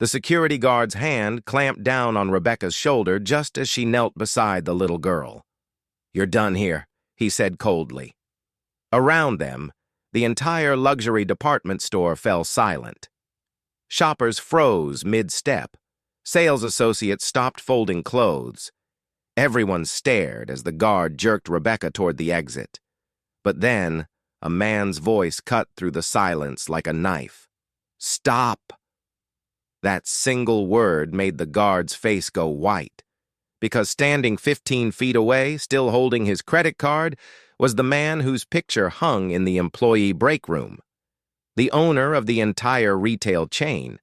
The security guard's hand clamped down on Rebecca's shoulder just as she knelt beside the little girl. "You're done here," he said coldly. Around them, the entire luxury department store fell silent. Shoppers froze mid-step. Sales associates stopped folding clothes. Everyone stared as the guard jerked Rebecca toward the exit. But then, a man's voice cut through the silence like a knife. "Stop!" That single word made the guard's face go white, because standing 15 feet away, still holding his credit card, was the man whose picture hung in the employee break room, the owner of the entire retail chain.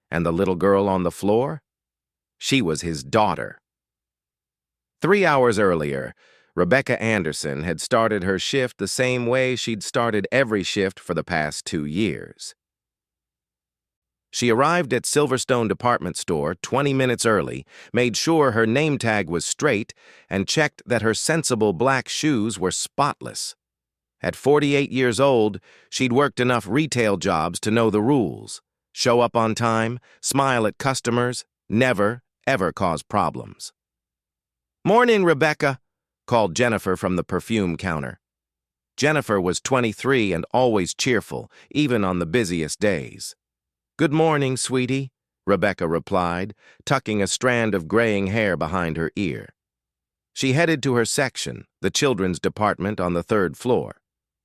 And the little girl on the floor? She was his daughter. 3 hours earlier, Rebecca Anderson had started her shift the same way she'd started every shift for the past 2 years. She arrived at Silverstone Department Store 20 minutes early, made sure her name tag was straight, and checked that her sensible black shoes were spotless. At 48 years old, she'd worked enough retail jobs to know the rules. Show up on time, smile at customers, never, ever cause problems. "Morning, Rebecca," called Jennifer from the perfume counter. Jennifer was 23 and always cheerful, even on the busiest days. "Good morning, sweetie," Rebecca replied, tucking a strand of graying hair behind her ear. She headed to her section, the children's department on the 3rd floor.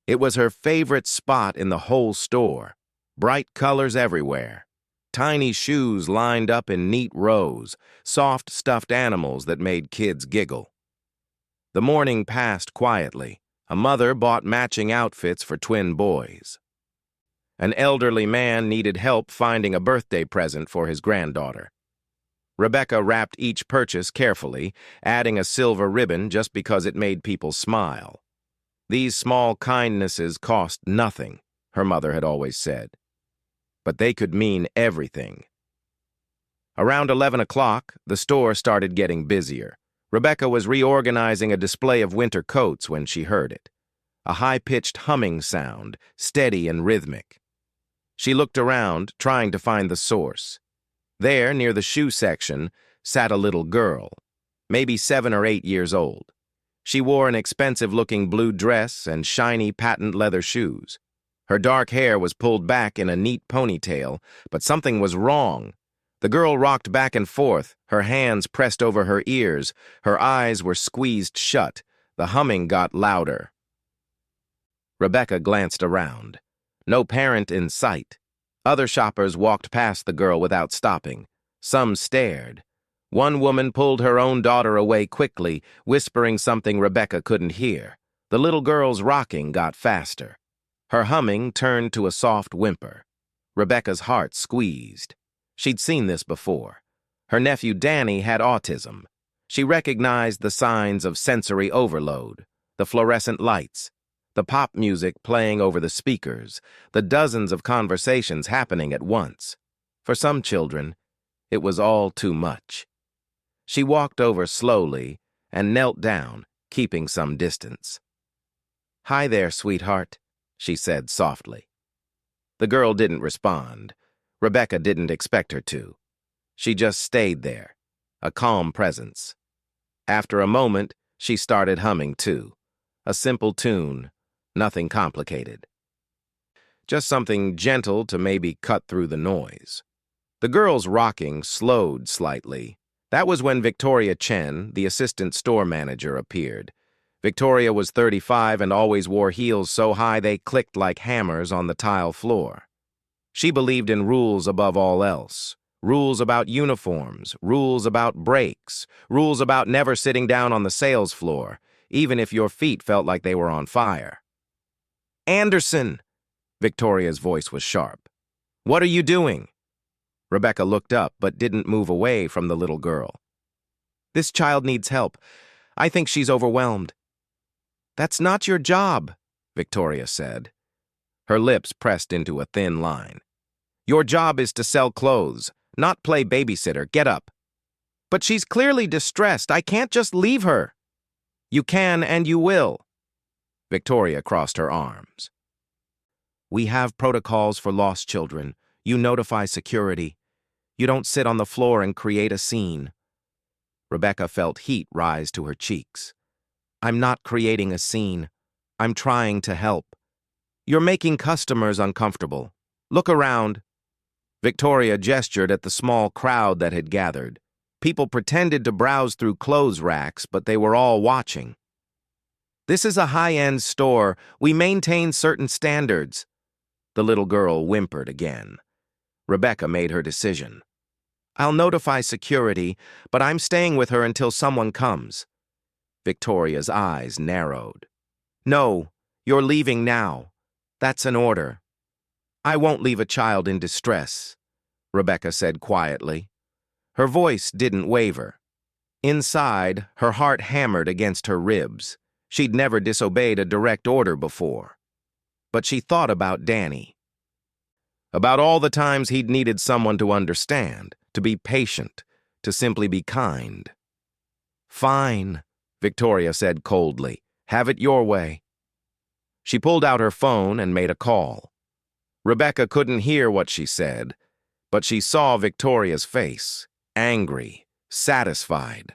It was her favorite spot in the whole store. Bright colors everywhere. Tiny shoes lined up in neat rows, soft stuffed animals that made kids giggle. The morning passed quietly. A mother bought matching outfits for twin boys. An elderly man needed help finding a birthday present for his granddaughter. Rebecca wrapped each purchase carefully, adding a silver ribbon just because it made people smile. These small kindnesses cost nothing, her mother had always said. But they could mean everything. Around 11 o'clock, the store started getting busier. Rebecca was reorganizing a display of winter coats when she heard it. A high-pitched humming sound, steady and rhythmic. She looked around, trying to find the source. There, near the shoe section, sat a little girl, maybe 7 or 8 years old. She wore an expensive-looking blue dress and shiny patent leather shoes. Her dark hair was pulled back in a neat ponytail, but something was wrong. The girl rocked back and forth, her hands pressed over her ears, her eyes were squeezed shut. The humming got louder. Rebecca glanced around. No parent in sight. Other shoppers walked past the girl without stopping. Some stared. One woman pulled her own daughter away quickly, whispering something Rebecca couldn't hear. The little girl's rocking got faster. Her humming turned to a soft whimper. Rebecca's heart squeezed. She'd seen this before. Her nephew Danny had autism. She recognized the signs of sensory overload, the fluorescent lights, the pop music playing over the speakers, the dozens of conversations happening at once. For some children, it was all too much. She walked over slowly and knelt down, keeping some distance. "Hi there, sweetheart," she said softly. The girl didn't respond. Rebecca didn't expect her to. She just stayed there, a calm presence. After a moment, she started humming too. A simple tune, nothing complicated. Just something gentle to maybe cut through the noise. The girl's rocking slowed slightly. That was when Victoria Chen, the assistant store manager, appeared. Victoria was 35 and always wore heels so high they clicked like hammers on the tile floor. She believed in rules above all else. Rules about uniforms, rules about breaks, rules about never sitting down on the sales floor, even if your feet felt like they were on fire. "Anderson!" Victoria's voice was sharp. "What are you doing?" Rebecca looked up but didn't move away from the little girl. "This child needs help. I think she's overwhelmed." "That's not your job," Victoria said. Her lips pressed into a thin line. "Your job is to sell clothes, not play babysitter. Get up." "But she's clearly distressed. I can't just leave her." "You can and you will." Victoria crossed her arms. "We have protocols for lost children. You notify security. You don't sit on the floor and create a scene. Rebecca felt heat rise to her cheeks. I'm not creating a scene. I'm trying to help. You're making customers uncomfortable. Look around. Victoria gestured at the small crowd that had gathered. People pretended to browse through clothes racks, but they were all watching. This is a high-end store. We maintain certain standards. The little girl whimpered again. Rebecca made her decision. I'll notify security, but I'm staying with her until someone comes. Victoria's eyes narrowed. No, you're leaving now. That's an order. I won't leave a child in distress, Rebecca said quietly. Her voice didn't waver. Inside, her heart hammered against her ribs. She'd never disobeyed a direct order before. But she thought about Danny. About all the times he'd needed someone to understand, to be patient, to simply be kind. Fine, Victoria said coldly. Have it your way. She pulled out her phone and made a call. Rebecca couldn't hear what she said, but she saw Victoria's face, angry, satisfied,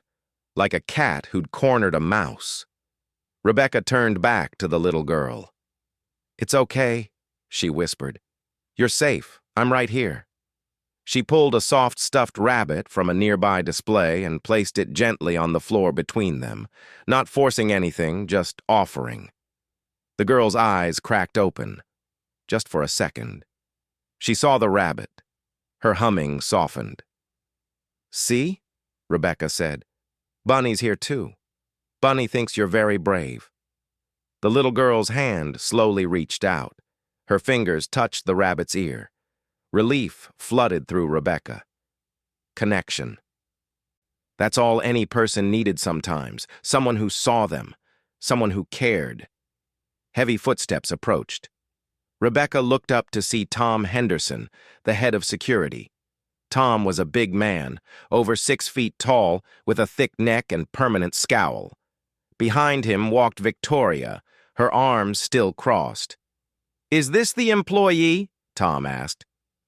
like a cat who'd cornered a mouse. Rebecca turned back to the little girl. It's okay, she whispered. You're safe. I'm right here. She pulled a soft stuffed rabbit from a nearby display and placed it gently on the floor between them, not forcing anything, just offering. The girl's eyes cracked open, just for a second. She saw the rabbit. Her humming softened. See? Rebecca said. Bunny's here too. Bunny thinks you're very brave. The little girl's hand slowly reached out. Her fingers touched the rabbit's ear. Relief flooded through Rebecca. Connection. That's all any person needed sometimes. Someone who saw them. Someone who cared. Heavy footsteps approached. Rebecca looked up to see Tom Henderson, the head of security. Tom was a big man, over 6 feet tall, with a thick neck and permanent scowl. Behind him walked Victoria, her arms still crossed. Is this the employee? Tom asked.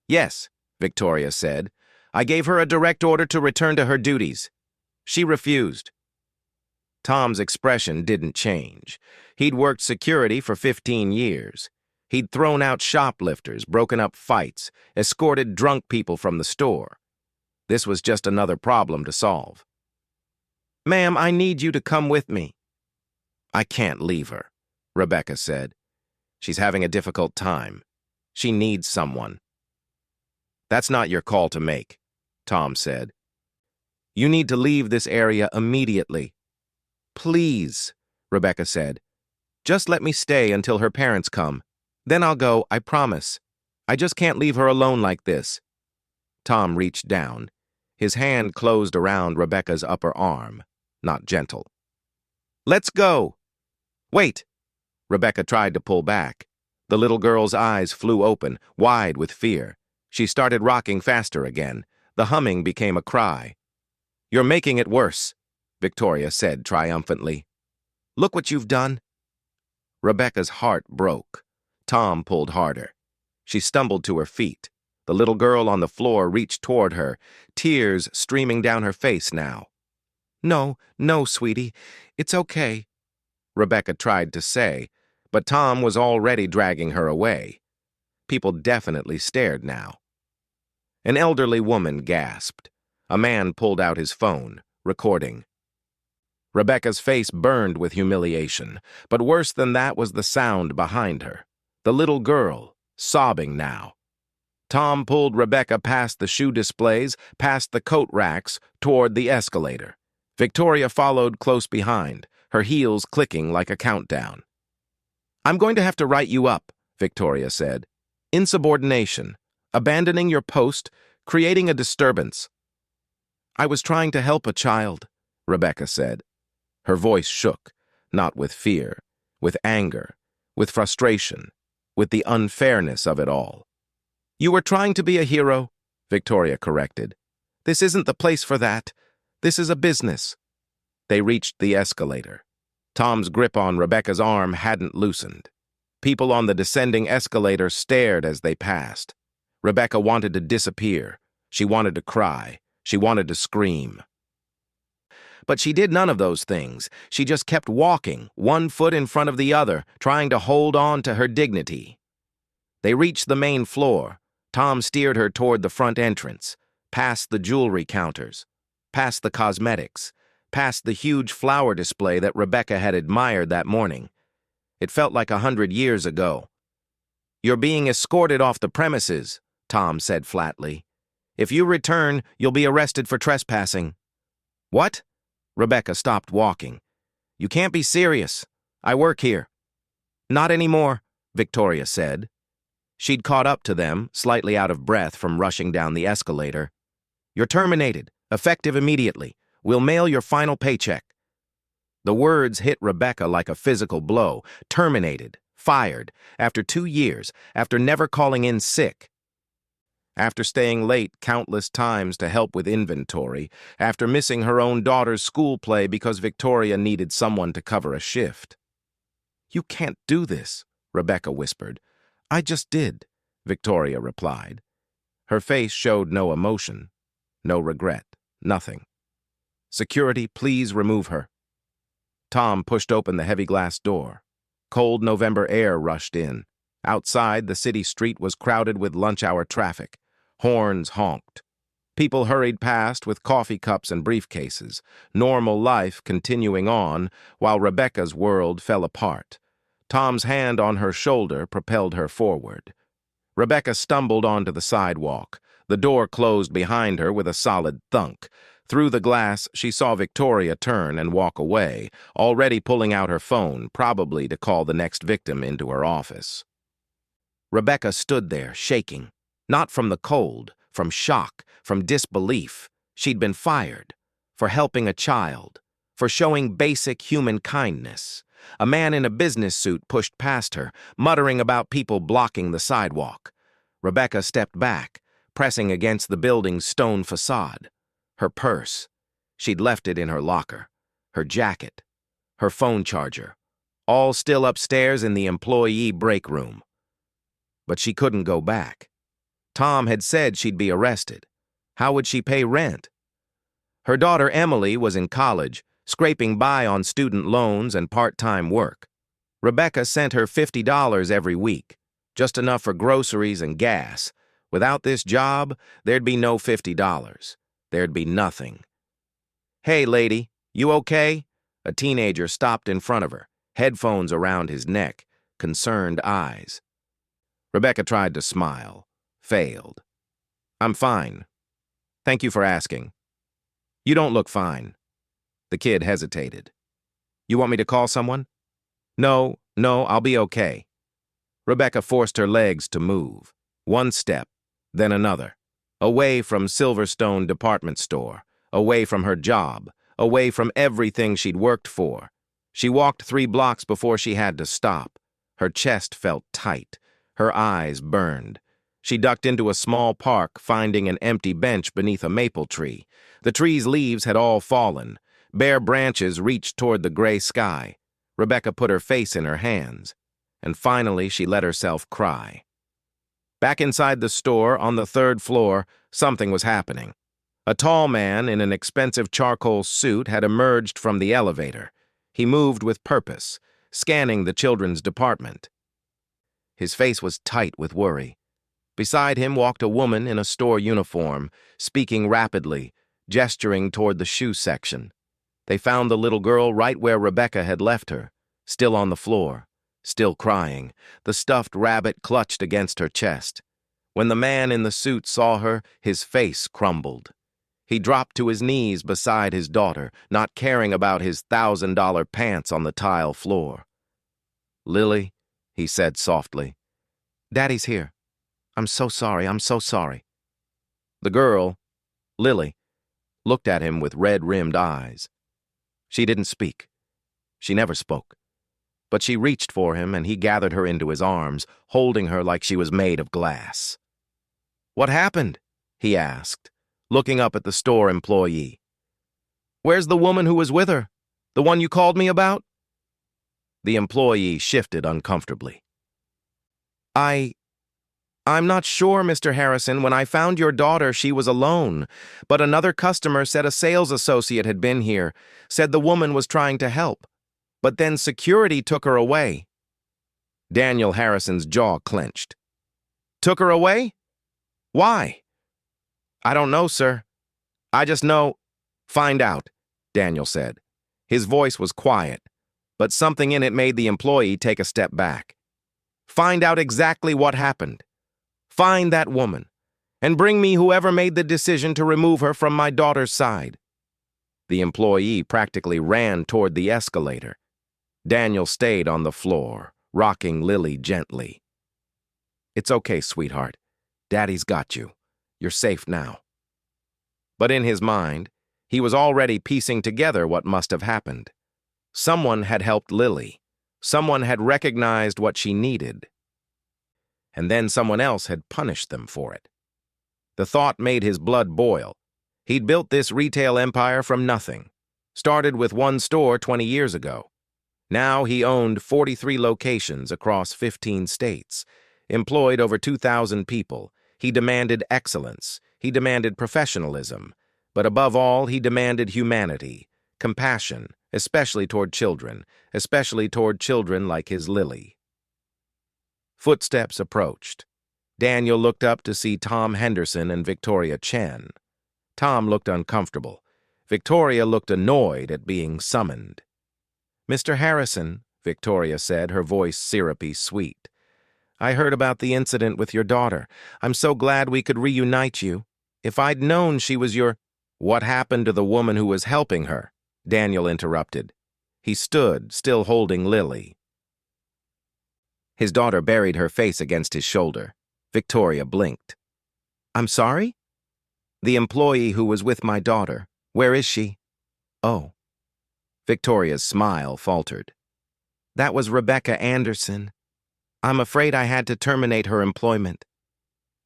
Yes, Victoria said. I gave her a direct order to return to her duties. She refused. Tom's expression didn't change. He'd worked security for 15 years. He'd thrown out shoplifters, broken up fights, escorted drunk people from the store. This was just another problem to solve. Ma'am, I need you to come with me. I can't leave her, Rebecca said. She's having a difficult time. She needs someone. That's not your call to make, Tom said. You need to leave this area immediately. Please, Rebecca said. Just let me stay until her parents come. Then I'll go, I promise. I just can't leave her alone like this. Tom reached down. His hand closed around Rebecca's upper arm, not gentle. Let's go. Wait. Rebecca tried to pull back. The little girl's eyes flew open, wide with fear. She started rocking faster again. The humming became a cry. You're making it worse, Victoria said triumphantly. Look what you've done. Rebecca's heart broke. Tom pulled harder. She stumbled to her feet. The little girl on the floor reached toward her, tears streaming down her face now. No, sweetie. It's okay, Rebecca tried to say, but Tom was already dragging her away. People definitely stared now. An elderly woman gasped. A man pulled out his phone, recording. Rebecca's face burned with humiliation, but worse than that was the sound behind her. The little girl, sobbing now. Tom pulled Rebecca past the shoe displays, past the coat racks, toward the escalator. Victoria followed close behind, her heels clicking like a countdown. I'm going to have to write you up, Victoria said. Insubordination, abandoning your post, creating a disturbance. I was trying to help a child, Rebecca said. Her voice shook, not with fear, with anger, with frustration, with the unfairness of it all. You were trying to be a hero, Victoria corrected. This isn't the place for that. This is a business. They reached the escalator. Tom's grip on Rebecca's arm hadn't loosened. People on the descending escalator stared as they passed. Rebecca wanted to disappear, She wanted to cry. She wanted to scream. But she did none of those things. She just kept walking, one foot in front of the other, trying to hold on to her dignity. They reached the main floor. Tom steered her toward the front entrance, past the jewelry counters, past the cosmetics, past the huge flower display that Rebecca had admired that morning. It felt like 100 years ago. "You're being escorted off the premises," Tom said flatly. "If you return, you'll be arrested for trespassing." "What?" Rebecca stopped walking. "You can't be serious. I work here." "Not anymore," Victoria said. She'd caught up to them, slightly out of breath from rushing down the escalator. "You're terminated, effective immediately. We'll mail your final paycheck." The words hit Rebecca like a physical blow. Terminated, fired, after 2 years, after never calling in sick. After staying late countless times to help with inventory, after missing her own daughter's school play because Victoria needed someone to cover a shift. "You can't do this," Rebecca whispered. "I just did," Victoria replied. Her face showed no emotion, no regret, nothing. "Security, please remove her." Tom pushed open the heavy glass door. Cold November air rushed in. Outside, the city street was crowded with lunch-hour traffic. Horns honked. People hurried past with coffee cups and briefcases, normal life continuing on while Rebecca's world fell apart. Tom's hand on her shoulder propelled her forward. Rebecca stumbled onto the sidewalk. The door closed behind her with a solid thunk. Through the glass, she saw Victoria turn and walk away, already pulling out her phone, probably to call the next victim into her office. Rebecca stood there, shaking. Not from the cold, from shock, from disbelief. She'd been fired. For helping a child. For showing basic human kindness. A man in a business suit pushed past her, muttering about people blocking the sidewalk. Rebecca stepped back, pressing against the building's stone facade. Her purse. She'd left it in her locker. Her jacket. Her phone charger. All still upstairs in the employee break room. But she couldn't go back. Tom had said she'd be arrested. How would she pay rent? Her daughter Emily was in college, scraping by on student loans and part-time work. Rebecca sent her $50 every week, just enough for groceries and gas. Without this job, there'd be no $50. There'd be nothing. "Hey, lady, you okay?" A teenager stopped in front of her, headphones around his neck, concerned eyes. Rebecca tried to smile, failed. "I'm fine. Thank you for asking." "You don't look fine." The kid hesitated. "You want me to call someone?" No, I'll be okay." Rebecca forced her legs to move. One step, then another. Away from Silverstone department store, away from her job, away from everything she'd worked for. She walked 3 blocks before she had to stop. Her chest felt tight. Her eyes burned. She ducked into a small park, finding an empty bench beneath a maple tree. The tree's leaves had all fallen. Bare branches reached toward the gray sky. Rebecca put her face in her hands. And finally, she let herself cry. Back inside the store, on the 3rd floor, something was happening. A tall man in an expensive charcoal suit had emerged from the elevator. He moved with purpose, scanning the children's department. His face was tight with worry. Beside him walked a woman in a store uniform, speaking rapidly, gesturing toward the shoe section. They found the little girl right where Rebecca had left her, still on the floor, still crying, the stuffed rabbit clutched against her chest. When the man in the suit saw her, his face crumbled. He dropped to his knees beside his daughter, not caring about his $1,000 pants on the tile floor. "Lily," he said softly. "Daddy's here. I'm so sorry, I'm so sorry." The girl, Lily, looked at him with red-rimmed eyes. She didn't speak. She never spoke. But she reached for him and he gathered her into his arms, holding her like she was made of glass. "What happened?" he asked, looking up at the store employee. "Where's the woman who was with her? The one you called me about?" The employee shifted uncomfortably. I'm not sure, Mr. Harrison. When I found your daughter, she was alone. But another customer said a sales associate had been here, said the woman was trying to help. But then security took her away. Daniel Harrison's jaw clenched. Took her away? Why? I don't know, sir. I just know. Find out, Daniel said. His voice was quiet, but something in it made the employee take a step back. Find out exactly what happened. Find that woman, and bring me whoever made the decision to remove her from my daughter's side. The employee practically ran toward the escalator. Daniel stayed on the floor, rocking Lily gently. It's okay, sweetheart. Daddy's got you. You're safe now. But in his mind, he was already piecing together what must have happened. Someone had helped Lily. Someone had recognized what she needed. And then someone else had punished them for it. The thought made his blood boil. He'd built this retail empire from nothing. Started with one store 20 years ago. Now he owned 43 locations across 15 states, employed over 2,000 people. He demanded excellence. He demanded professionalism. But above all, he demanded humanity, compassion, especially toward children like his Lily. Footsteps approached. Daniel looked up to see Tom Henderson and Victoria Chen. Tom looked uncomfortable. Victoria looked annoyed at being summoned. Mr. Harrison, Victoria said, her voice syrupy sweet. I heard about the incident with your daughter. I'm so glad we could reunite you. If I'd known she was your— What happened to the woman who was helping her? Daniel interrupted. He stood, still holding Lily. His daughter buried her face against his shoulder. Victoria blinked. I'm sorry? The employee who was with my daughter. Where is she? Oh. Victoria's smile faltered. That was Rebecca Anderson. I'm afraid I had to terminate her employment.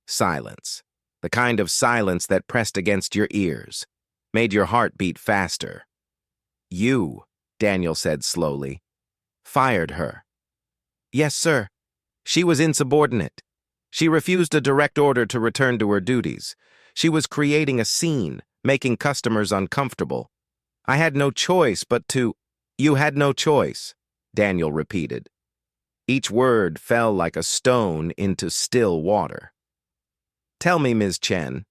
Silence. The kind of silence that pressed against your ears, made your heart beat faster. You, Daniel said slowly, fired her. Yes, sir. She was insubordinate. She refused a direct order to return to her duties. She was creating a scene, making customers uncomfortable. I had no choice but to— You had no choice, Daniel repeated. Each word fell like a stone into still water. Tell me, Ms. Chen,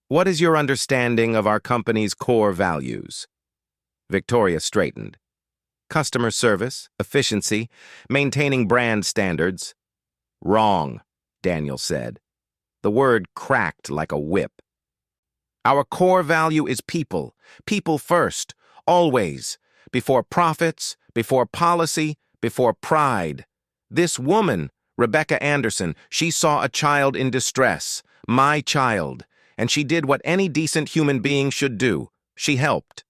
what is your understanding of our company's core values? Victoria straightened. Customer service, efficiency, maintaining brand standards. Wrong, Daniel said. The word cracked like a whip. Our core value is people. People first, always. Before profits, before policy, before pride. This woman, Rebecca Anderson, she saw a child in distress, my child, and she did what any decent human being should do. She helped.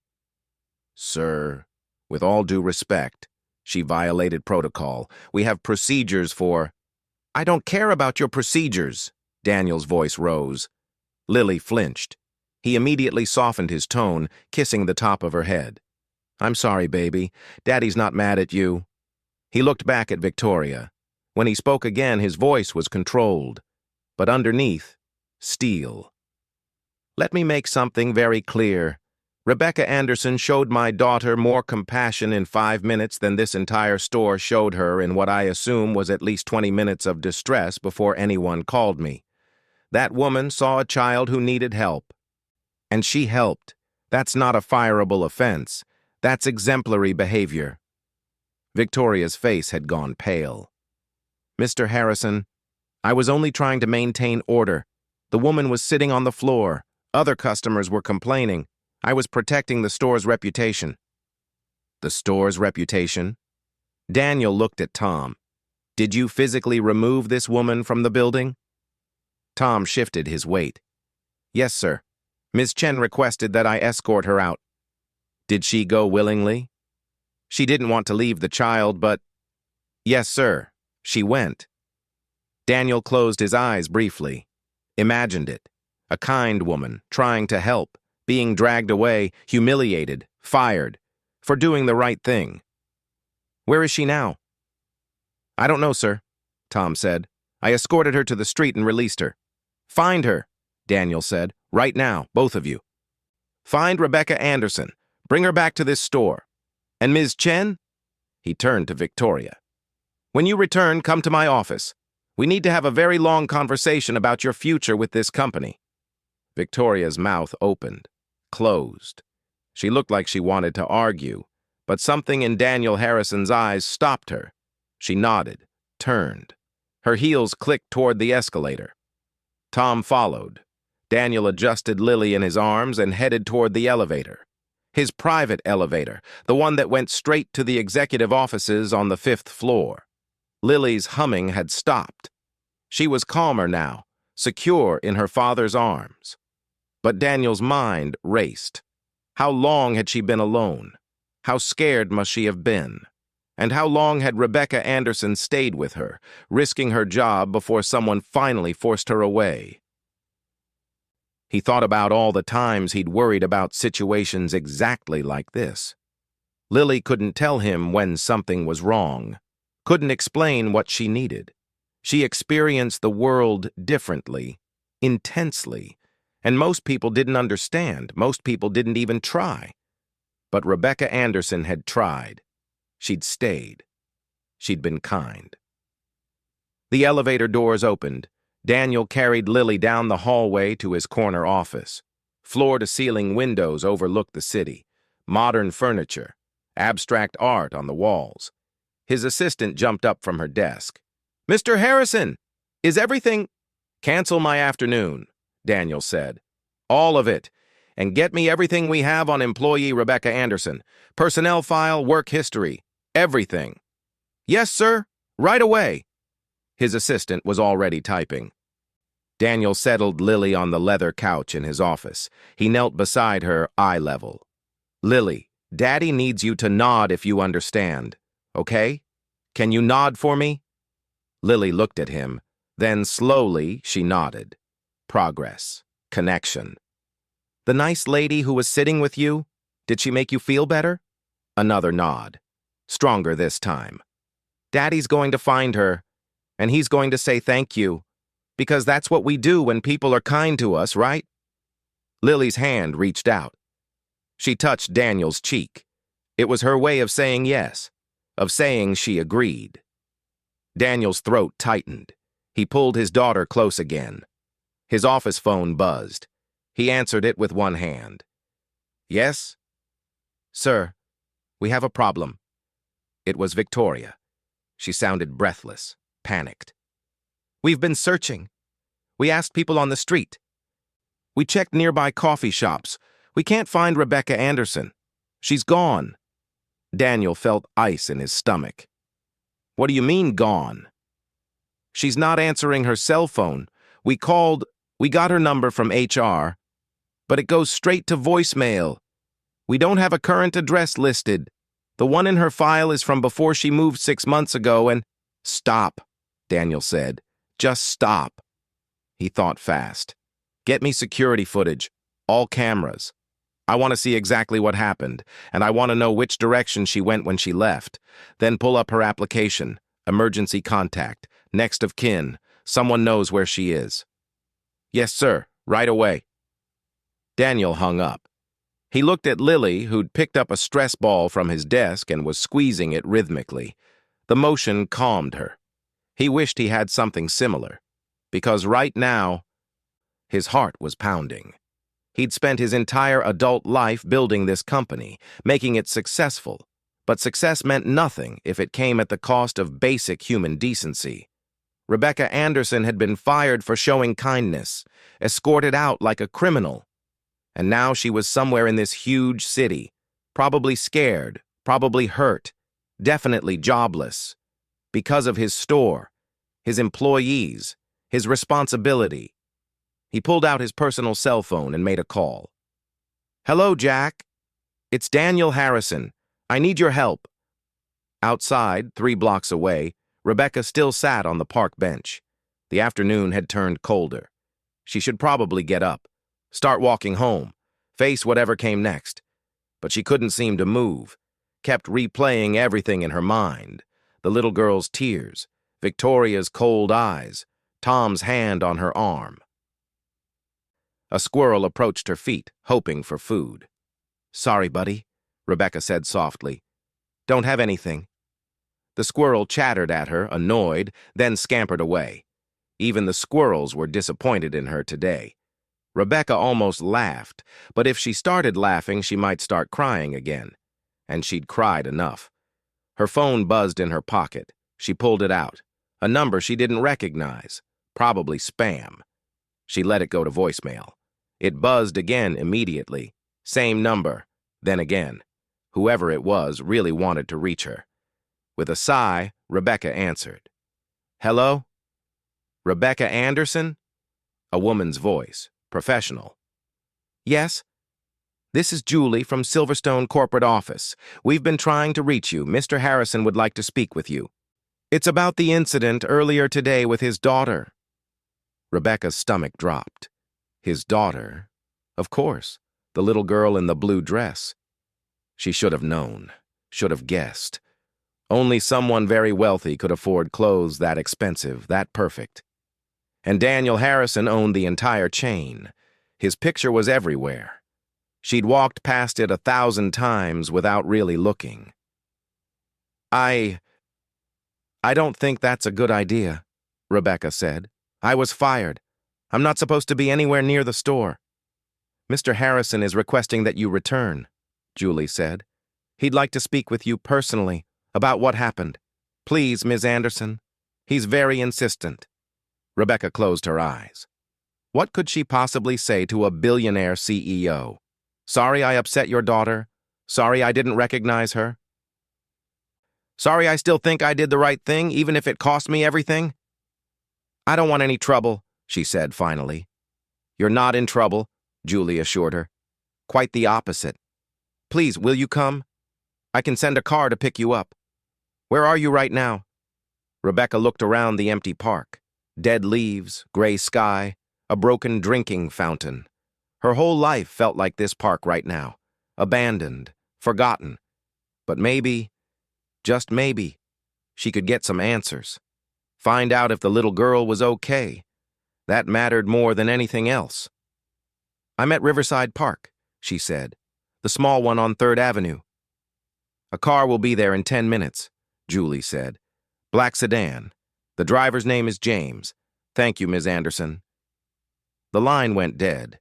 Sir, with all due respect, she violated protocol. We have procedures for— I don't care about your procedures, Daniel's voice rose. Lily flinched. He immediately softened his tone, kissing the top of her head. I'm sorry, baby. Daddy's not mad at you. He looked back at Victoria. When he spoke again, his voice was controlled, but underneath, steel. Let me make something very clear. Rebecca Anderson showed my daughter more compassion in 5 minutes than this entire store showed her in what I assume was at least 20 minutes of distress before anyone called me. That woman saw a child who needed help. And she helped. That's not a fireable offense. That's exemplary behavior. Victoria's face had gone pale. Mr. Harrison, I was only trying to maintain order. The woman was sitting on the floor. Other customers were complaining. I was protecting the store's reputation. The store's reputation? Daniel looked at Tom. Did you physically remove this woman from the building? Tom shifted his weight. Yes, sir. Ms. Chen requested that I escort her out. Did she go willingly? She didn't want to leave the child, but— Yes, sir. She went. Daniel closed his eyes briefly. Imagined it. A kind woman, trying to help, being dragged away, humiliated, fired, for doing the right thing. Where is she now? I don't know, sir, Tom said. I escorted her to the street and released her. Find her, Daniel said. Right now, both of you. Find Rebecca Anderson. Bring her back to this store. And Ms. Chen? He turned to Victoria. When you return, come to my office. We need to have a very long conversation about your future with this company. Victoria's mouth opened, closed. She looked like she wanted to argue, but something in Daniel Harrison's eyes stopped her. She nodded, turned. Her heels clicked toward the escalator. Tom followed. Daniel adjusted Lily in his arms and headed toward the elevator. His private elevator, the one that went straight to the executive offices on the 5th floor. Lily's humming had stopped. She was calmer now, secure in her father's arms. But Daniel's mind raced. How long had she been alone? How scared must she have been? And how long had Rebecca Anderson stayed with her, risking her job before someone finally forced her away? He thought about all the times he'd worried about situations exactly like this. Lily couldn't tell him when something was wrong, couldn't explain what she needed. She experienced the world differently, intensely, and most people didn't understand. Most people didn't even try. But Rebecca Anderson had tried. She'd stayed. She'd been kind. The elevator doors opened. Daniel carried Lily down the hallway to his corner office. Floor-to-ceiling windows overlooked the city, modern furniture, abstract art on the walls. His assistant jumped up from her desk. "Mr. Harrison, is everything—" "Cancel my afternoon," Daniel said. "All of it. And get me everything we have on employee Rebecca Anderson. Personnel file, work history, everything." "Yes, sir. Right away." His assistant was already typing. Daniel settled Lily on the leather couch in his office. He knelt beside her, eye level. "Lily, Daddy needs you to nod if you understand, okay? Can you nod for me?" Lily looked at him. Then slowly she nodded. Progress. Connection. "The nice lady who was sitting with you, did she make you feel better?" Another nod. Stronger this time. "Daddy's going to find her, and he's going to say thank you, because that's what we do when people are kind to us, right?" Lily's hand reached out. She touched Daniel's cheek. It was her way of saying yes, of saying she agreed. Daniel's throat tightened. He pulled his daughter close again. His office phone buzzed. He answered it with one hand. "Yes?" "Sir, we have a problem." It was Victoria. She sounded breathless, panicked. "We've been searching. We asked people on the street. We checked nearby coffee shops. We can't find Rebecca Anderson. She's gone." Daniel felt ice in his stomach. "What do you mean, gone?" "She's not answering her cell phone. We called, we got her number from HR, but it goes straight to voicemail. We don't have a current address listed. The one in her file is from before she moved 6 months ago and—" "Stop," Daniel said. "Just stop." He thought fast. "Get me security footage, all cameras. I want to see exactly what happened, and I want to know which direction she went when she left. Then pull up her application, emergency contact, next of kin, someone knows where she is." "Yes, sir, right away." Daniel hung up. He looked at Lily, who'd picked up a stress ball from his desk and was squeezing it rhythmically. The motion calmed her. He wished he had something similar, because right now, his heart was pounding. He'd spent his entire adult life building this company, making it successful, but success meant nothing if it came at the cost of basic human decency. Rebecca Anderson had been fired for showing kindness, escorted out like a criminal. And now she was somewhere in this huge city, probably scared, probably hurt, definitely jobless, because of his store, his employees, his responsibility. He pulled out his personal cell phone and made a call. "Hello, Jack. It's Daniel Harrison. I need your help." Outside, 3 blocks away, Rebecca still sat on the park bench. The afternoon had turned colder. She should probably get up, start walking home, face whatever came next. But she couldn't seem to move, kept replaying everything in her mind. The little girl's tears, Victoria's cold eyes, Tom's hand on her arm. A squirrel approached her feet, hoping for food. "Sorry, buddy," Rebecca said softly. "Don't have anything." The squirrel chattered at her, annoyed, then scampered away. Even the squirrels were disappointed in her today. Rebecca almost laughed, but if she started laughing, she might start crying again. And she'd cried enough. Her phone buzzed in her pocket. She pulled it out. A number she didn't recognize. Probably spam. She let it go to voicemail. It buzzed again immediately. Same number. Then again. Whoever it was really wanted to reach her. With a sigh, Rebecca answered. "Hello? Rebecca Anderson?" A woman's voice. Professional. "Yes? This is Julie from Silverstone Corporate Office. We've been trying to reach you. Mr. Harrison would like to speak with you. It's about the incident earlier today with his daughter." Rebecca's stomach dropped. His daughter? Of course, the little girl in the blue dress. She should have known, should have guessed. Only someone very wealthy could afford clothes that expensive, that perfect. And Daniel Harrison owned the entire chain. His picture was everywhere. She'd walked past it 1,000 times without really looking. I don't think that's a good idea," Rebecca said. "I was fired. I'm not supposed to be anywhere near the store." "Mr. Harrison is requesting that you return," Julie said. "He'd like to speak with you personally about what happened. Please, Ms. Anderson. He's very insistent." Rebecca closed her eyes. What could she possibly say to a billionaire CEO? "Sorry I upset your daughter. Sorry I didn't recognize her. Sorry I still think I did the right thing, even if it cost me everything." "I don't want any trouble," she said finally. "You're not in trouble," Julie assured her. "Quite the opposite. Please, will you come? I can send a car to pick you up. Where are you right now?" Rebecca looked around the empty park. Dead leaves, gray sky, a broken drinking fountain. Her whole life felt like this park right now. Abandoned, forgotten. But maybe, just maybe, she could get some answers. Find out if the little girl was okay. That mattered more than anything else. "I'm at Riverside Park," she said. "The small one on 3rd Avenue. "A car will be there in 10 minutes, Julie said. "Black sedan. The driver's name is James. Thank you, Ms. Anderson." The line went dead.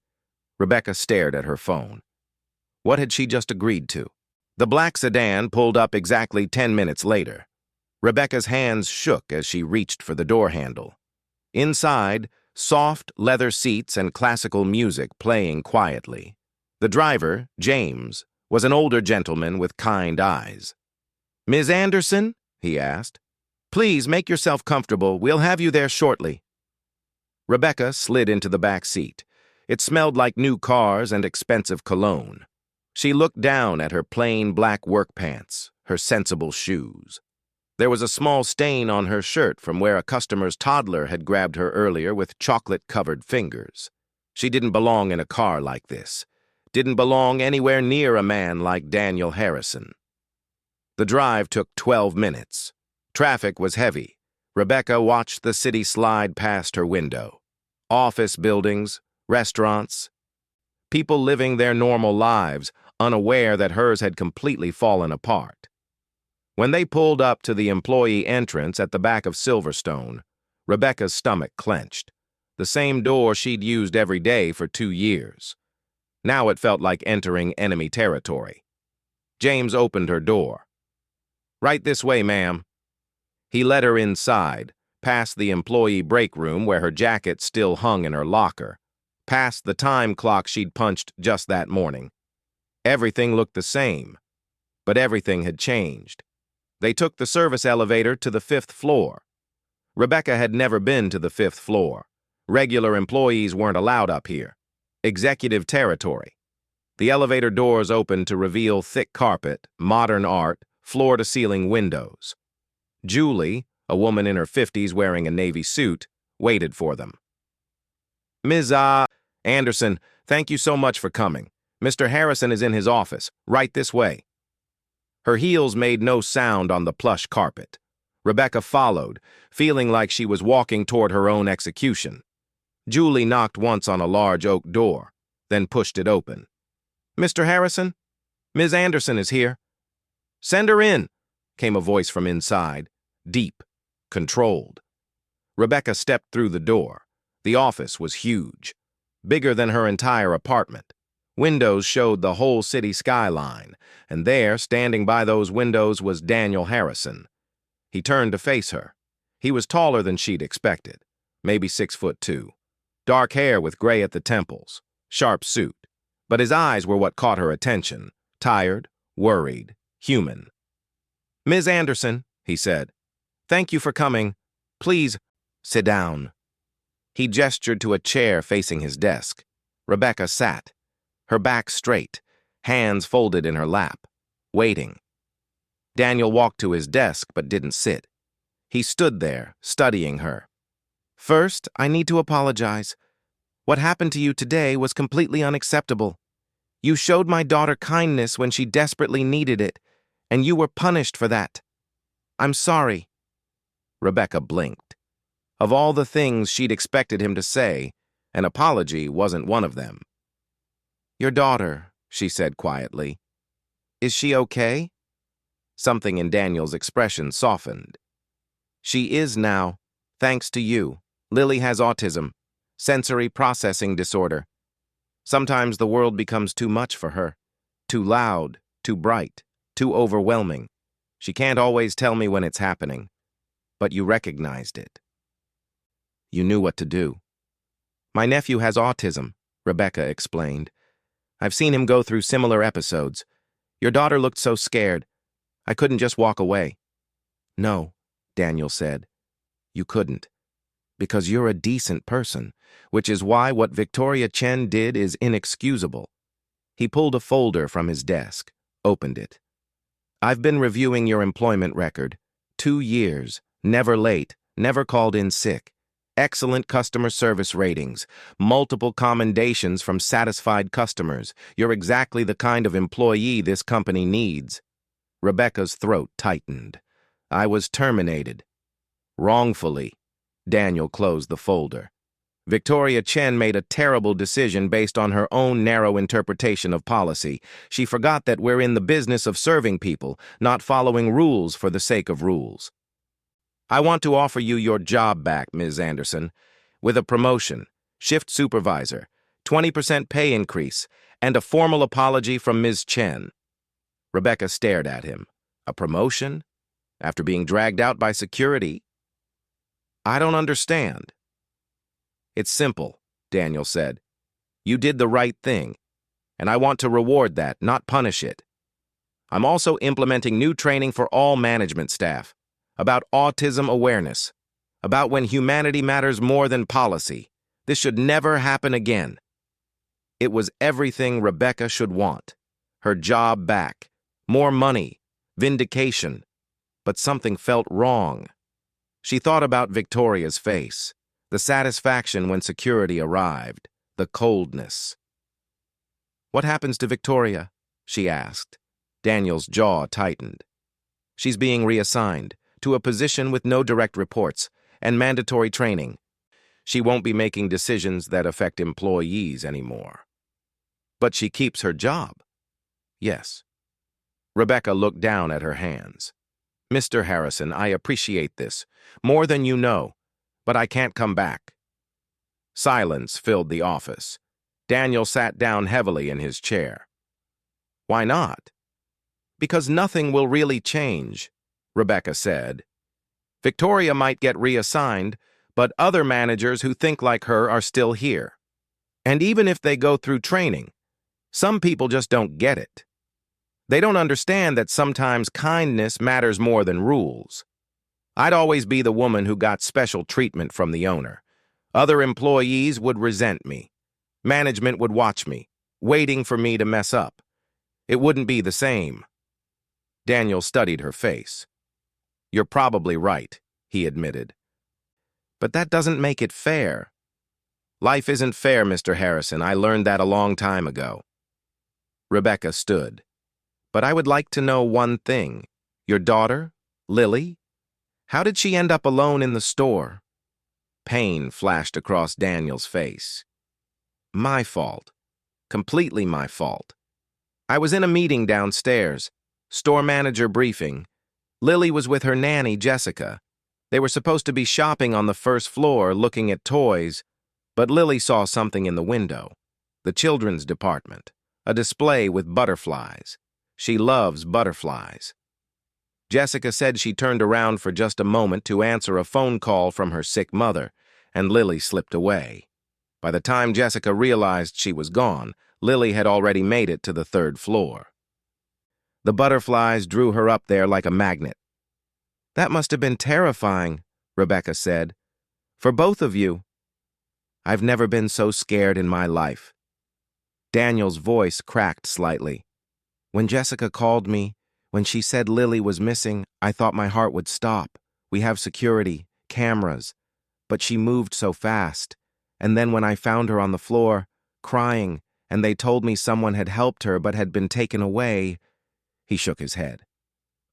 Rebecca stared at her phone. What had she just agreed to? The black sedan pulled up exactly 10 minutes later. Rebecca's hands shook as she reached for the door handle. Inside, soft leather seats and classical music playing quietly. The driver, James, was an older gentleman with kind eyes. "Ms. Anderson?" he asked. "Please make yourself comfortable. We'll have you there shortly." Rebecca slid into the back seat. It smelled like new cars and expensive cologne. She looked down at her plain black work pants, her sensible shoes. There was a small stain on her shirt from where a customer's toddler had grabbed her earlier with chocolate-covered fingers. She didn't belong in a car like this. Didn't belong anywhere near a man like Daniel Harrison. The drive took 12 minutes. Traffic was heavy. Rebecca watched the city slide past her window. Office buildings, restaurants. People living their normal lives, unaware that hers had completely fallen apart. When they pulled up to the employee entrance at the back of Silverstone, Rebecca's stomach clenched. The same door she'd used every day for 2 years. Now it felt like entering enemy territory. James opened her door. "Right this way, ma'am." He led her inside, past the employee break room where her jacket still hung in her locker, past the time clock she'd punched just that morning. Everything looked the same, but everything had changed. They took the service elevator to the 5th floor. Rebecca had never been to the 5th floor. Regular employees weren't allowed up here. Executive territory. The elevator doors opened to reveal thick carpet, modern art, floor-to-ceiling windows. Julie, a woman in her 50s wearing a navy suit, waited for them. "Ms. Anderson, thank you so much for coming. Mr. Harrison is in his office, right this way." Her heels made no sound on the plush carpet. Rebecca followed, feeling like she was walking toward her own execution. Julie knocked once on a large oak door, then pushed it open. "Mr. Harrison? Ms. Anderson is here." "Send her in," came a voice from inside, deep, controlled. Rebecca stepped through the door. The office was huge, bigger than her entire apartment. Windows showed the whole city skyline, and there, standing by those windows, was Daniel Harrison. He turned to face her. He was taller than she'd expected, maybe 6'2". Dark hair with gray at the temples, sharp suit. But his eyes were what caught her attention, tired, worried, human. "Ms. Anderson," he said, "thank you for coming. Please, sit down." He gestured to a chair facing his desk. Rebecca sat, her back straight, hands folded in her lap, waiting. Daniel walked to his desk but didn't sit. He stood there, studying her. "First, I need to apologize. What happened to you today was completely unacceptable. You showed my daughter kindness when she desperately needed it, and you were punished for that. I'm sorry." Rebecca blinked. Of all the things she'd expected him to say, an apology wasn't one of them. "Your daughter," she said quietly. "Is she okay?" Something in Daniel's expression softened. "She is now, thanks to you. Lily has autism, sensory processing disorder. Sometimes the world becomes too much for her, too loud, too bright, too overwhelming. She can't always tell me when it's happening, but you recognized it. You knew what to do." "My nephew has autism," Rebecca explained. "I've seen him go through similar episodes. Your daughter looked so scared. I couldn't just walk away." "No," Daniel said. "You couldn't. Because you're a decent person, which is why what Victoria Chen did is inexcusable." He pulled a folder from his desk, opened it. "I've been reviewing your employment record. 2 years, never late, never called in sick. Excellent customer service ratings, multiple commendations from satisfied customers. You're exactly the kind of employee this company needs." Rebecca's throat tightened. "I was terminated. Wrongfully." Daniel closed the folder. "Victoria Chen made a terrible decision based on her own narrow interpretation of policy. She forgot that we're in the business of serving people, not following rules for the sake of rules. I want to offer you your job back, Ms. Anderson, with a promotion, shift supervisor, 20% pay increase, and a formal apology from Ms. Chen." Rebecca stared at him. "A promotion? After being dragged out by security?" "I don't understand." "It's simple," Daniel said. "You did the right thing, and I want to reward that, not punish it. I'm also implementing new training for all management staff about autism awareness, about when humanity matters more than policy. This should never happen again." It was everything Rebecca should want. Her job back, more money, vindication. But something felt wrong. She thought about Victoria's face, the satisfaction when security arrived, the coldness. "What happens to Victoria?" she asked. Daniel's jaw tightened. "She's being reassigned to a position with no direct reports and mandatory training. She won't be making decisions that affect employees anymore." "But she keeps her job." "Yes." Rebecca looked down at her hands. "Mr. Harrison, I appreciate this, more than you know, but I can't come back." Silence filled the office. Daniel sat down heavily in his chair. "Why not?" "Because nothing will really change," Rebecca said. "Victoria might get reassigned, but other managers who think like her are still here. And even if they go through training, some people just don't get it. They don't understand that sometimes kindness matters more than rules. I'd always be the woman who got special treatment from the owner. Other employees would resent me. Management would watch me, waiting for me to mess up. It wouldn't be the same." Daniel studied her face. "You're probably right," he admitted. "But that doesn't make it fair." "Life isn't fair, Mr. Harrison. I learned that a long time ago." Rebecca stood. "But I would like to know one thing. Your daughter, Lily? How did she end up alone in the store? Pain flashed across Daniel's face. My fault. Completely my fault. I was in a meeting downstairs, store manager briefing. Lily was with her nanny, Jessica. They were supposed to be shopping on the first floor looking at toys, but Lily saw something in the window. The children's department. A display with butterflies. She loves butterflies. Jessica said she turned around for just a moment to answer a phone call from her sick mother, and Lily slipped away. By the time Jessica realized she was gone, Lily had already made it to the third floor. The butterflies drew her up there like a magnet. That must have been terrifying, Rebecca said. For both of you. I've never been so scared in my life. Daniel's voice cracked slightly. When Jessica called me, when she said Lily was missing, I thought my heart would stop. We have security, cameras. But she moved so fast. And then when I found her on the floor, crying, and they told me someone had helped her but had been taken away, he shook his head.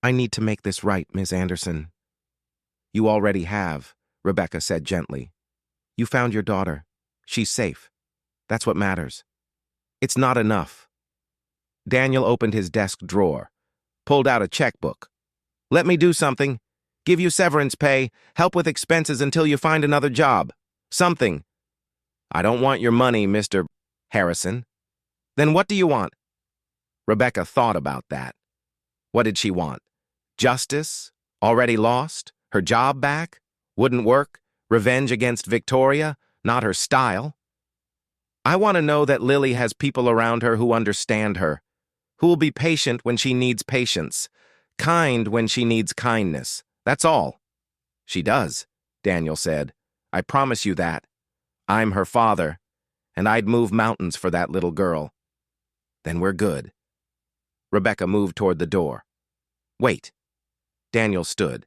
I need to make this right, Miss Anderson. You already have, Rebecca said gently. You found your daughter. She's safe. That's what matters. It's not enough. Daniel opened his desk drawer, pulled out a checkbook. Let me do something. Give you severance pay, help with expenses until you find another job. Something. I don't want your money, Mr. Harrison. Then what do you want? Rebecca thought about that. What did she want? Justice? Already lost? Her job back? Wouldn't work? Revenge against Victoria? Not her style. I want to know that Lily has people around her who understand her, who will be patient when she needs patience, kind when she needs kindness. That's all. She does, Daniel said. I promise you that. I'm her father, and I'd move mountains for that little girl. Then we're good. Rebecca moved toward the door. Wait. Daniel stood.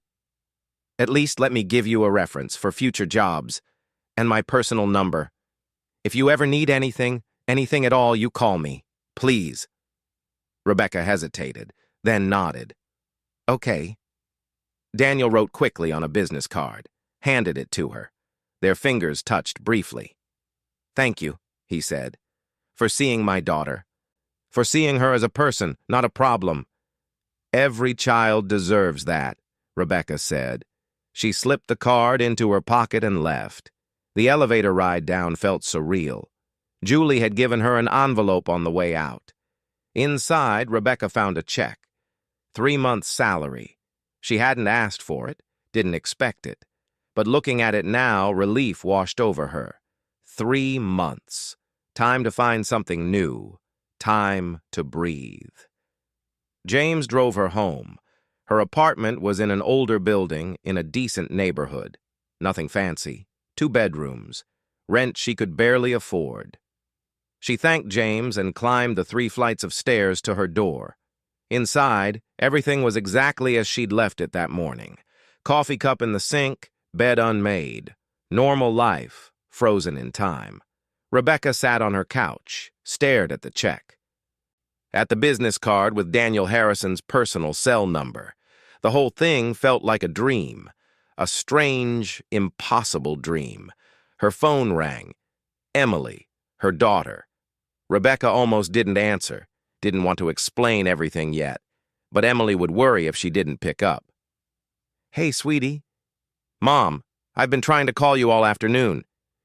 At least let me give you a reference for future jobs, and my personal number. If you ever need anything at all, you call me. Please. Rebecca hesitated, then nodded. Okay. Daniel wrote quickly on a business card, handed it to her. Their fingers touched briefly. Thank you, he said, for seeing my daughter. For seeing her as a person, not a problem. Every child deserves that, Rebecca said. She slipped the card into her pocket and left. The elevator ride down felt surreal. Julie had given her an envelope on the way out. Inside, Rebecca found a check. 3 months' salary. She hadn't asked for it, didn't expect it. But looking at it now, relief washed over her. 3 months. Time to find something new. Time to breathe. James drove her home. Her apartment was in an older building in a decent neighborhood. Nothing fancy. 2 bedrooms. Rent she could barely afford. She thanked James and climbed the 3 flights of stairs to her door. Inside, everything was exactly as she'd left it that morning. Coffee cup in the sink, bed unmade. Normal life, frozen in time. Rebecca sat on her couch, stared at the check. At the business card with Daniel Harrison's personal cell number. The whole thing felt like a dream. A strange, impossible dream. Her phone rang. Emily, her daughter. Rebecca almost didn't answer, didn't want to explain everything yet, but Emily would worry if she didn't pick up. Hey, sweetie. Mom, I've been trying to call you all afternoon.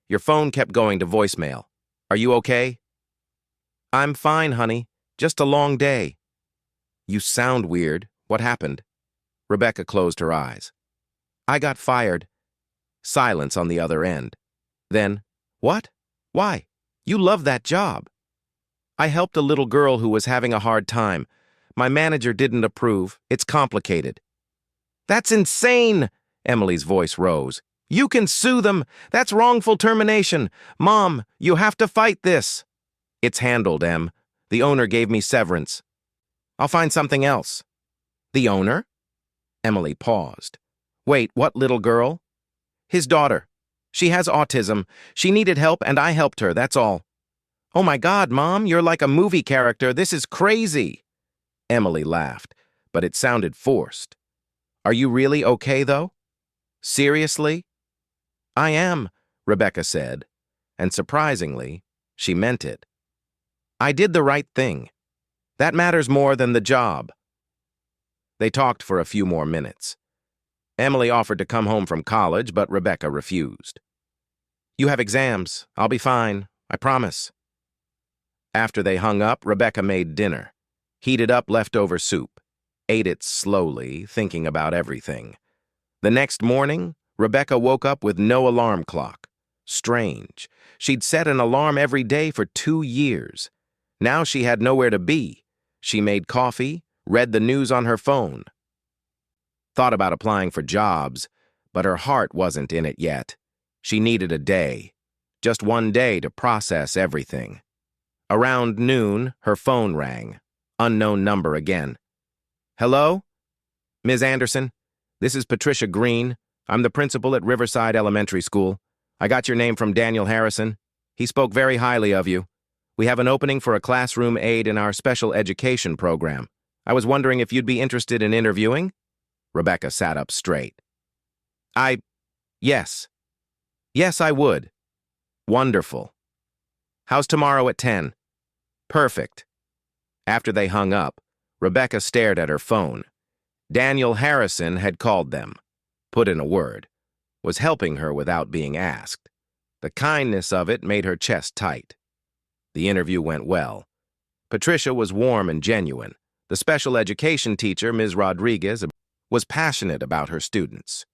Your phone kept going to voicemail. Are you okay? I'm fine, honey. Just a long day. You sound weird. What happened? Rebecca closed her eyes. I got fired. Silence on the other end. Then, what? Why? You love that job. I helped a little girl who was having a hard time. My manager didn't approve. It's complicated. That's insane! Emily's voice rose. You can sue them. That's wrongful termination. Mom, you have to fight this. It's handled, Em. The owner gave me severance. I'll find something else. The owner? Emily paused. Wait, what little girl? His daughter. She has autism. She needed help and I helped her, that's all. Oh my God, Mom, you're like a movie character. This is crazy. Emily laughed, but it sounded forced. Are you really okay, though? Seriously? I am, Rebecca said, and surprisingly, she meant it. I did the right thing. That matters more than the job. They talked for a few more minutes. Emily offered to come home from college, but Rebecca refused. You have exams. I'll be fine. I promise. After they hung up, Rebecca made dinner, heated up leftover soup, ate it slowly, thinking about everything. The next morning, Rebecca woke up with no alarm clock. Strange. She'd set an alarm every day for 2 years. Now she had nowhere to be. She made coffee, read the news on her phone. Thought about applying for jobs, but her heart wasn't in it yet. She needed a day, just one day to process everything. Around noon, her phone rang. Unknown number again. Hello? Ms. Anderson, this is Patricia Green. I'm the principal at Riverside Elementary School. I got your name from Daniel Harrison. He spoke very highly of you. We have an opening for a classroom aide in our special education program. I was wondering if you'd be interested in interviewing? Rebecca sat up straight. Yes. Yes, I would. Wonderful. How's tomorrow at 10? Perfect. After they hung up, Rebecca stared at her phone. Daniel Harrison had called them, put in a word, was helping her without being asked. The kindness of it made her chest tight. The interview went well. Patricia was warm and genuine. The special education teacher, Ms. Rodriguez, was passionate about her students.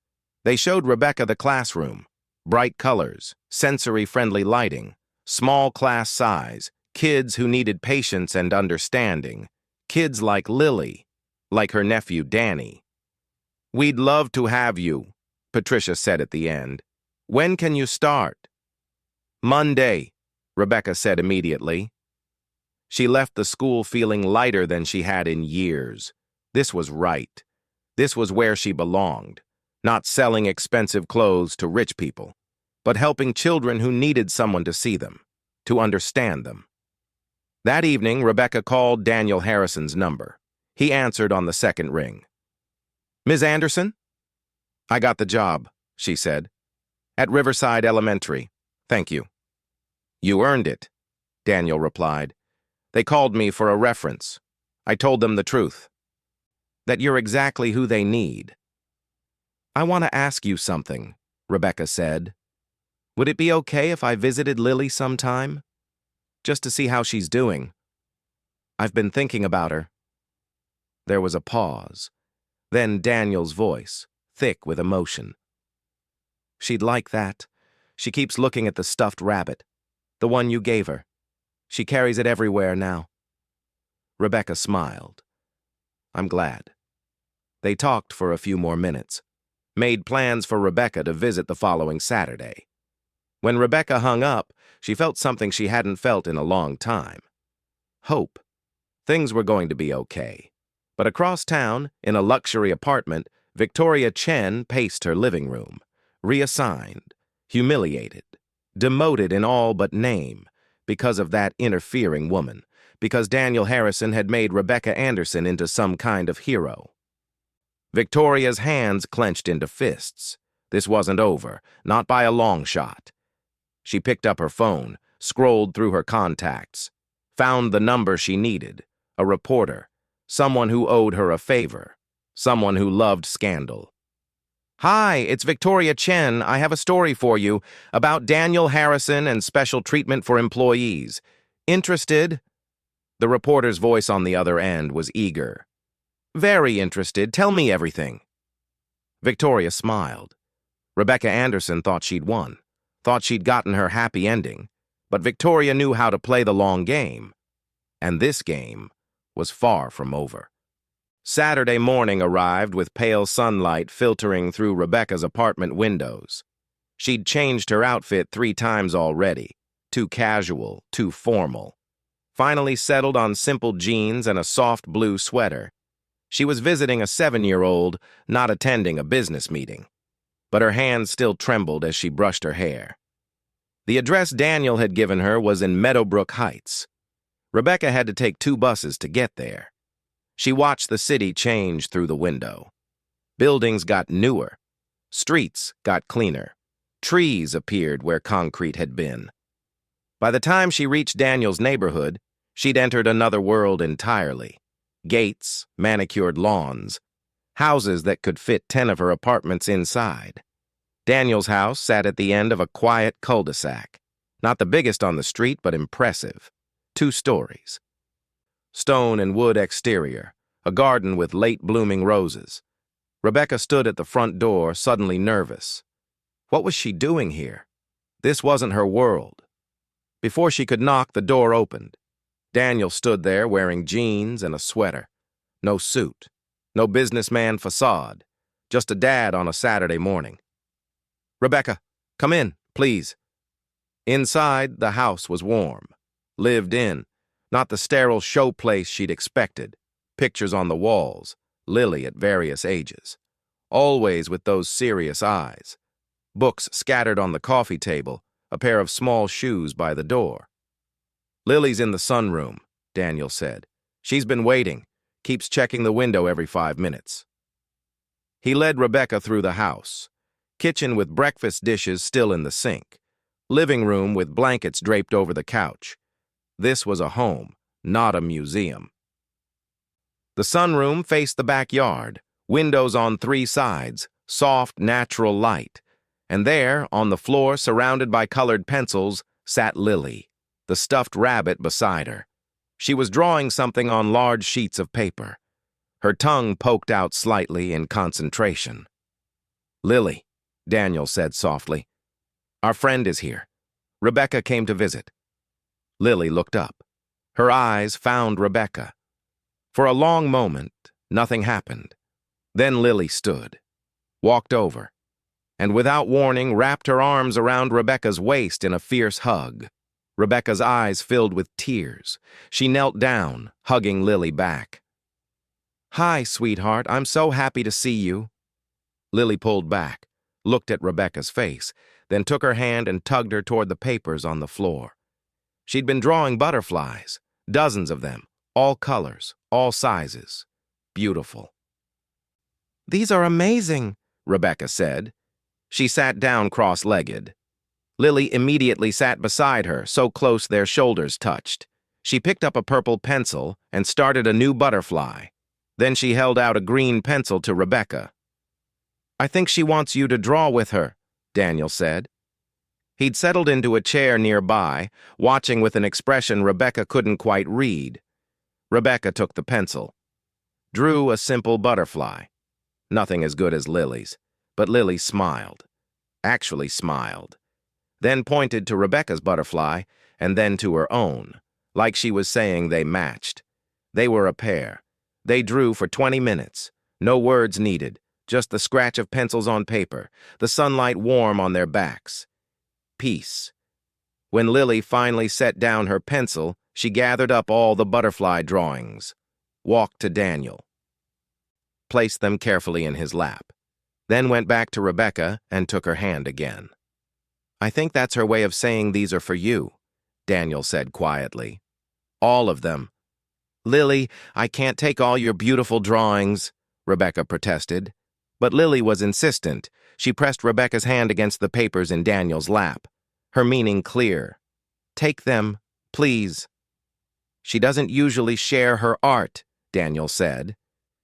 They showed Rebecca the classroom, bright colors, sensory-friendly lighting, small class size, kids who needed patience and understanding, kids like Lily, like her nephew Danny. We'd love to have you, Patricia said at the end. When can you start? Monday, Rebecca said immediately. She left the school feeling lighter than she had in years. This was right. This was where she belonged, not selling expensive clothes to rich people, but helping children who needed someone to see them, to understand them. That evening, Rebecca called Daniel Harrison's number. He answered on the second ring. Ms. Anderson? I got the job, she said. At Riverside Elementary. Thank you. You earned it, Daniel replied. They called me for a reference. I told them the truth. That you're exactly who they need. I want to ask you something, Rebecca said. Would it be okay if I visited Lily sometime? Just to see how she's doing. I've been thinking about her. There was a pause. Then Daniel's voice, thick with emotion. She'd like that. She keeps looking at the stuffed rabbit, the one you gave her. She carries it everywhere now. Rebecca smiled. I'm glad. They talked for a few more minutes, made plans for Rebecca to visit the following Saturday. When Rebecca hung up, she felt something she hadn't felt in a long time. Hope. Things were going to be okay. But across town, in a luxury apartment, Victoria Chen paced her living room, reassigned, humiliated, demoted in all but name, because of that interfering woman, because Daniel Harrison had made Rebecca Anderson into some kind of hero. Victoria's hands clenched into fists. This wasn't over, not by a long shot. She picked up her phone, scrolled through her contacts, found the number she needed, a reporter, someone who owed her a favor, someone who loved scandal. Hi, it's Victoria Chen. I have a story for you about Daniel Harrison and special treatment for employees. Interested? The reporter's voice on the other end was eager. Very interested. Tell me everything. Victoria smiled. Rebecca Anderson thought she'd won, thought she'd gotten her happy ending, but Victoria knew how to play the long game. And this game was far from over. Saturday morning arrived with pale sunlight filtering through Rebecca's apartment windows. She'd changed her outfit 3 times already, too casual, too formal. Finally settled on simple jeans and a soft blue sweater. She was visiting a 7-year-old, not attending a business meeting. But her hands still trembled as she brushed her hair. The address Daniel had given her was in Meadowbrook Heights. Rebecca had to take 2 buses to get there. She watched the city change through the window. Buildings got newer. Streets got cleaner. Trees appeared where concrete had been. By the time she reached Daniel's neighborhood, she'd entered another world entirely. Gates, manicured lawns, houses that could fit 10 of her apartments inside. Daniel's house sat at the end of a quiet cul-de-sac. Not the biggest on the street, but impressive. 2 stories. Stone and wood exterior, a garden with late-blooming roses. Rebecca stood at the front door, suddenly nervous. What was she doing here? This wasn't her world. Before she could knock, the door opened. Daniel stood there wearing jeans and a sweater. No suit, no businessman facade, just a dad on a Saturday morning. "Rebecca, come in, please." Inside, the house was warm. Lived in, not the sterile showplace she'd expected. Pictures on the walls, Lily at various ages. Always with those serious eyes. Books scattered on the coffee table, a pair of small shoes by the door. "Lily's in the sunroom," Daniel said. "She's been waiting, keeps checking the window every 5 minutes." He led Rebecca through the house. Kitchen with breakfast dishes still in the sink. Living room with blankets draped over the couch. This was a home, not a museum. The sunroom faced the backyard, windows on 3 sides, soft, natural light. And there, on the floor surrounded by colored pencils, sat Lily, the stuffed rabbit beside her. She was drawing something on large sheets of paper. Her tongue poked out slightly in concentration. "Lily," Daniel said softly, "our friend is here. Rebecca came to visit." Lily looked up. Her eyes found Rebecca. For a long moment, nothing happened. Then Lily stood, walked over, and without warning wrapped her arms around Rebecca's waist in a fierce hug. Rebecca's eyes filled with tears. She knelt down, hugging Lily back. "Hi, sweetheart, I'm so happy to see you." Lily pulled back, looked at Rebecca's face, then took her hand and tugged her toward the papers on the floor. She'd been drawing butterflies, dozens of them, all colors, all sizes. Beautiful. "These are amazing," Rebecca said. She sat down cross-legged. Lily immediately sat beside her, so close their shoulders touched. She picked up a purple pencil and started a new butterfly. Then she held out a green pencil to Rebecca. "I think she wants you to draw with her," Daniel said. He'd settled into a chair nearby, watching with an expression Rebecca couldn't quite read. Rebecca took the pencil. Drew a simple butterfly. Nothing as good as Lily's, but Lily smiled. Actually smiled. Then pointed to Rebecca's butterfly, and then to her own, like she was saying they matched. They were a pair. They drew for 20 minutes. No words needed, just the scratch of pencils on paper, the sunlight warm on their backs. Peace. When Lily finally set down her pencil, she gathered up all the butterfly drawings, walked to Daniel, placed them carefully in his lap, then went back to Rebecca and took her hand again. "I think that's her way of saying these are for you," Daniel said quietly. "All of them." "Lily, I can't take all your beautiful drawings," Rebecca protested. But Lily was insistent. She pressed Rebecca's hand against the papers in Daniel's lap, her meaning clear. "Take them, please." "She doesn't usually share her art," Daniel said.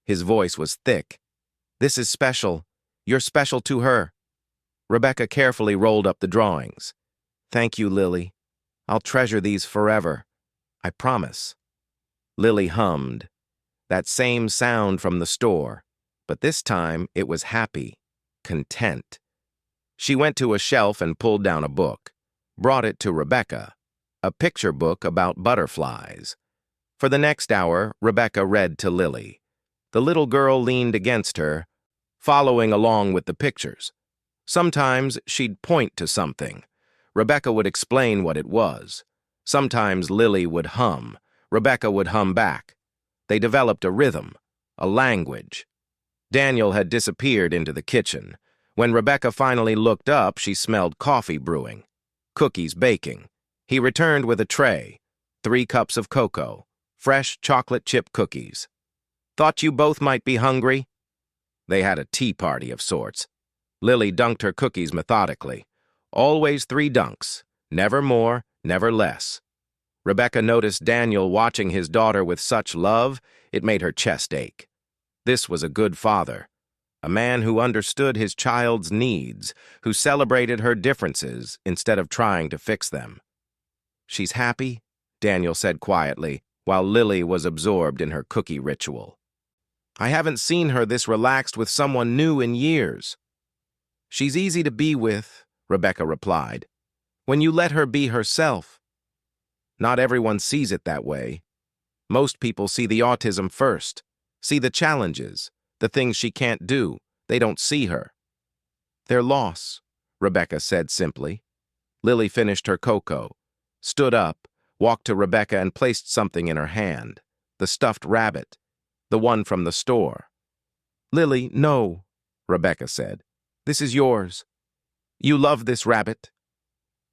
His voice was thick. "This is special. You're special to her." Rebecca carefully rolled up the drawings. "Thank you, Lily. I'll treasure these forever. I promise." Lily hummed. That same sound from the store, but this time it was happy, content. She went to a shelf and pulled down a book, brought it to Rebecca, a picture book about butterflies. For the next hour, Rebecca read to Lily. The little girl leaned against her, following along with the pictures. Sometimes she'd point to something. Rebecca would explain what it was. Sometimes Lily would hum. Rebecca would hum back. They developed a rhythm, a language. Daniel had disappeared into the kitchen. When Rebecca finally looked up, she smelled coffee brewing, cookies baking. He returned with a tray, 3 cups of cocoa, fresh chocolate chip cookies. "Thought you both might be hungry?" They had a tea party of sorts. Lily dunked her cookies methodically. Always 3 dunks. Never more, never less. Rebecca noticed Daniel watching his daughter with such love, it made her chest ache. This was a good father. A man who understood his child's needs, who celebrated her differences instead of trying to fix them. "She's happy," Daniel said quietly, while Lily was absorbed in her cookie ritual. "I haven't seen her this relaxed with someone new in years." "She's easy to be with," Rebecca replied, "when you let her be herself." Not everyone sees it that way. Most people see the autism first, see the challenges, the things she can't do. They don't see her. "Their loss," Rebecca said simply. Lily finished her cocoa, stood up, walked to Rebecca and placed something in her hand, the stuffed rabbit, the one from the store. "Lily, no," Rebecca said. "This is yours. You love this rabbit."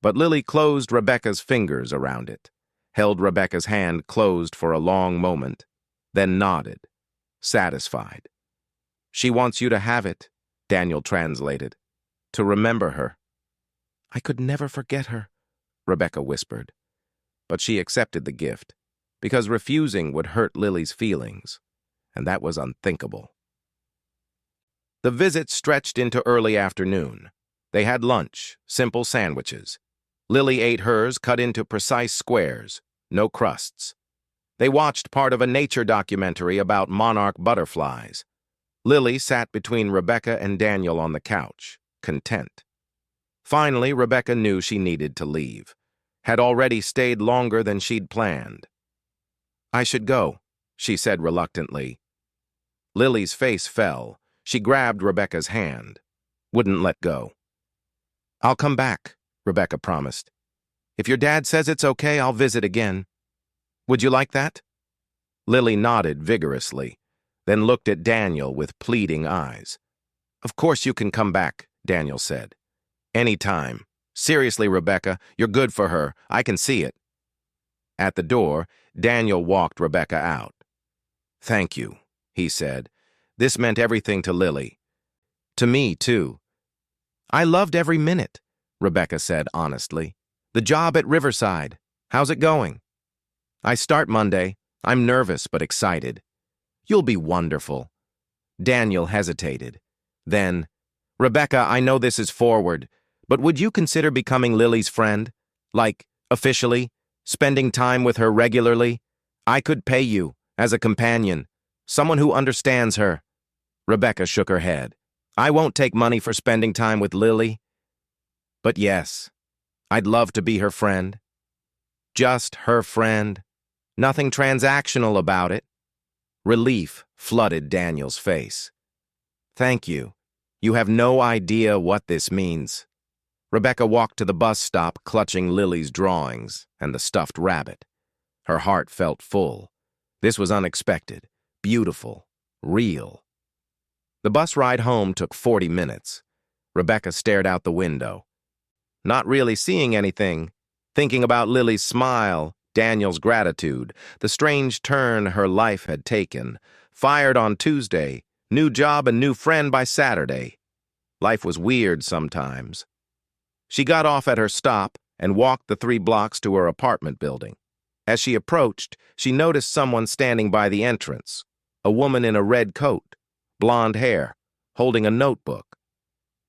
But Lily closed Rebecca's fingers around it, held Rebecca's hand closed for a long moment, then nodded, satisfied. "She wants you to have it," Daniel translated, "to remember her." "I could never forget her," Rebecca whispered. But she accepted the gift, because refusing would hurt Lily's feelings, and that was unthinkable. The visit stretched into early afternoon. They had lunch, simple sandwiches. Lily ate hers cut into precise squares, no crusts. They watched part of a nature documentary about monarch butterflies. Lily sat between Rebecca and Daniel on the couch, content. Finally, Rebecca knew she needed to leave, had already stayed longer than she'd planned. "I should go," she said reluctantly. Lily's face fell. She grabbed Rebecca's hand, wouldn't let go. "I'll come back," Rebecca promised. "If your dad says it's okay, I'll visit again. Would you like that?" Lily nodded vigorously, then looked at Daniel with pleading eyes. "Of course you can come back," Daniel said. "Anytime. Seriously, Rebecca, you're good for her. I can see it." At the door, Daniel walked Rebecca out. "Thank you," he said. This meant everything to Lily. To me, too. "I loved every minute," Rebecca said honestly. "The job at Riverside, how's it going?" "I start Monday. I'm nervous but excited." "You'll be wonderful." Daniel hesitated. Then, "Rebecca, I know this is forward, but would you consider becoming Lily's friend? Like, officially? Spending time with her regularly? I could pay you, as a companion, someone who understands her." Rebecca shook her head. "I won't take money for spending time with Lily. But yes, I'd love to be her friend. Just her friend. Nothing transactional about it." Relief flooded Daniel's face. "Thank you. You have no idea what this means." Rebecca walked to the bus stop, clutching Lily's drawings and the stuffed rabbit. Her heart felt full. This was unexpected, beautiful, real. The bus ride home took 40 minutes. Rebecca stared out the window, not really seeing anything, thinking about Lily's smile, Daniel's gratitude, the strange turn her life had taken. Fired on Tuesday, new job and new friend by Saturday. Life was weird sometimes. She got off at her stop and walked the 3 blocks to her apartment building. As she approached, she noticed someone standing by the entrance, a woman in a red coat, blonde hair, holding a notebook.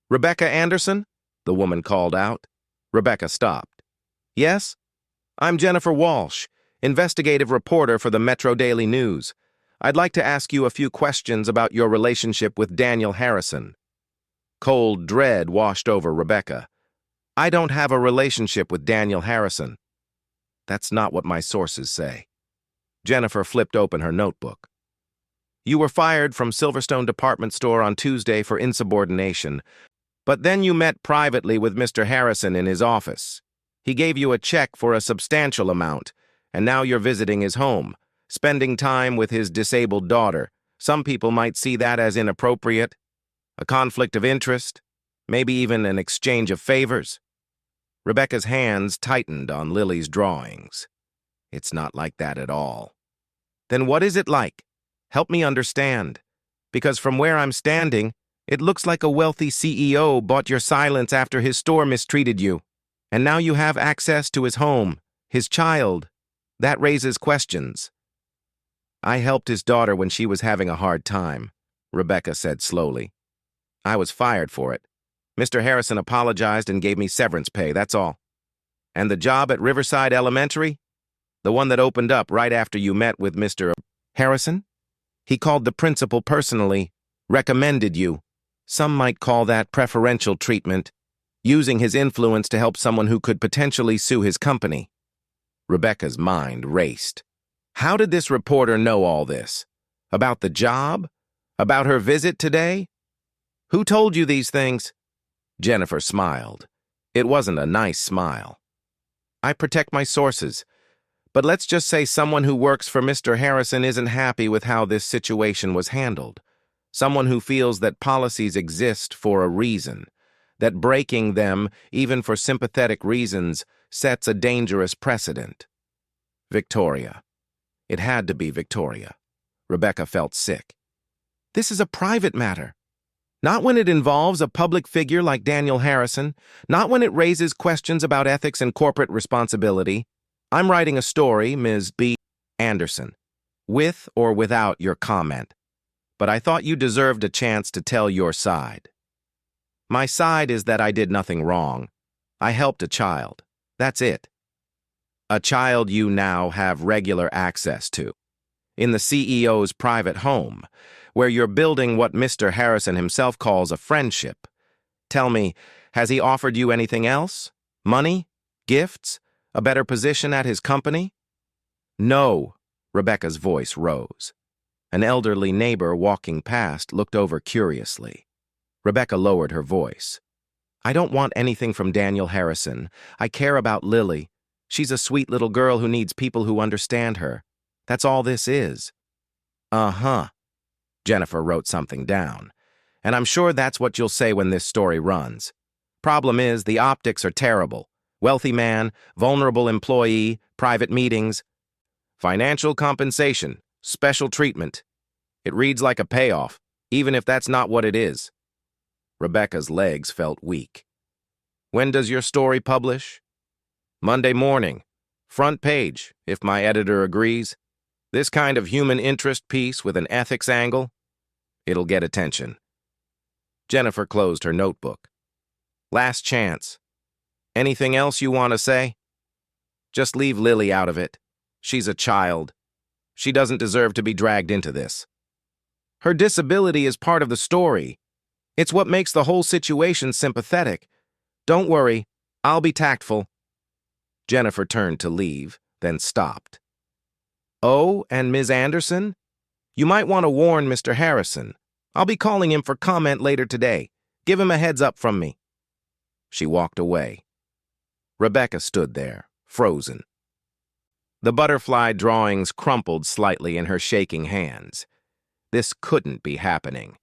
"Rebecca Anderson?" the woman called out. Rebecca stopped. "Yes? I'm Jennifer Walsh, investigative reporter for the Metro Daily News. I'd like to ask you a few questions about your relationship with Daniel Harrison." Cold dread washed over Rebecca. "I don't have a relationship with Daniel Harrison." "That's not what my sources say." Jennifer flipped open her notebook. "You were fired from Silverstone Department Store on Tuesday for insubordination, but then you met privately with Mr. Harrison in his office. He gave you a check for a substantial amount, and now you're visiting his home, spending time with his disabled daughter. Some people might see that as inappropriate, a conflict of interest, maybe even an exchange of favors." Rebecca's hands tightened on Lily's drawings. "It's not like that at all." "Then what is it like? Help me understand. Because from where I'm standing, It looks like a wealthy CEO bought your silence after his store mistreated you. And now you have access to his home, his child. That raises questions. I helped his daughter when she was having a hard time, Rebecca said slowly. I was fired for it. Mr. Harrison apologized and gave me severance pay, that's all. And the job at Riverside Elementary? The one that opened up right after you met with Mr. Harrison? He called the principal personally, recommended you. Some might call that preferential treatment, using his influence to help someone who could potentially sue his company. Rebecca's mind raced. How did this reporter know all this? About the job? About her visit today? Who told you these things? Jennifer smiled. It wasn't a nice smile. I protect my sources, but let's just say someone who works for Mr. Harrison isn't happy with how this situation was handled. Someone who feels that policies exist for a reason, that breaking them, even for sympathetic reasons, sets a dangerous precedent. Victoria. It had to be Victoria. Rebecca felt sick. This is a private matter. Not when it involves a public figure like Daniel Harrison, not when it raises questions about ethics and corporate responsibility. I'm writing a story, Ms. B. Anderson, with or without your comment. But I thought you deserved a chance to tell your side. My side is that I did nothing wrong. I helped a child. That's it. A child you now have regular access to. In the CEO's private home, where you're building what Mr. Harrison himself calls a friendship. Tell me, has he offered you anything else? Money? Gifts? A better position at his company? No, Rebecca's voice rose. An elderly neighbor walking past looked over curiously. Rebecca lowered her voice. I don't want anything from Daniel Harrison. I care about Lily. She's a sweet little girl who needs people who understand her. That's all this is. Uh-huh. Jennifer wrote something down. And I'm sure that's what you'll say when this story runs. Problem is, the optics are terrible. Wealthy man, vulnerable employee, private meetings. Financial compensation, special treatment. It reads like a payoff, even if that's not what it is. Rebecca's legs felt weak. When does your story publish? Monday morning. Front page, if my editor agrees. This kind of human interest piece with an ethics angle, it'll get attention. Jennifer closed her notebook. Last chance. Anything else you want to say? Just leave Lily out of it. She's a child. She doesn't deserve to be dragged into this. Her disability is part of the story. It's what makes the whole situation sympathetic. Don't worry, I'll be tactful. Jennifer turned to leave, then stopped. Oh, and Ms. Anderson? You might want to warn Mr. Harrison. I'll be calling him for comment later today. Give him a heads up from me. She walked away. Rebecca stood there, frozen. The butterfly drawings crumpled slightly in her shaking hands. This couldn't be happening.